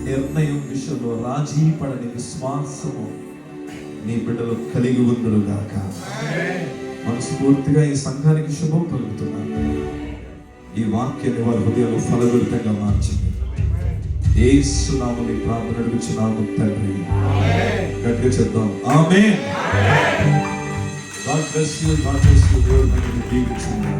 నిర్ణయం విషయంలో రాజీ పడని విశ్వాసము నీ బిడ్డలు కలిగి ఉందురు గాక. మనస్ఫూర్తిగా ఈ సంఘానికి శుభం పలుకుతున్నాను. ఈ వాక్యాన్ని వారి హృదయంలో ఫలభరితంగా మార్చింది. యేసు నామములో ప్రార్థన అడుగుచున్నాము తండ్రి. గట్టిగా చెప్దాం ఆమేన్. God bless you. God bless you. దేవుడు మనల్ని దీవించును.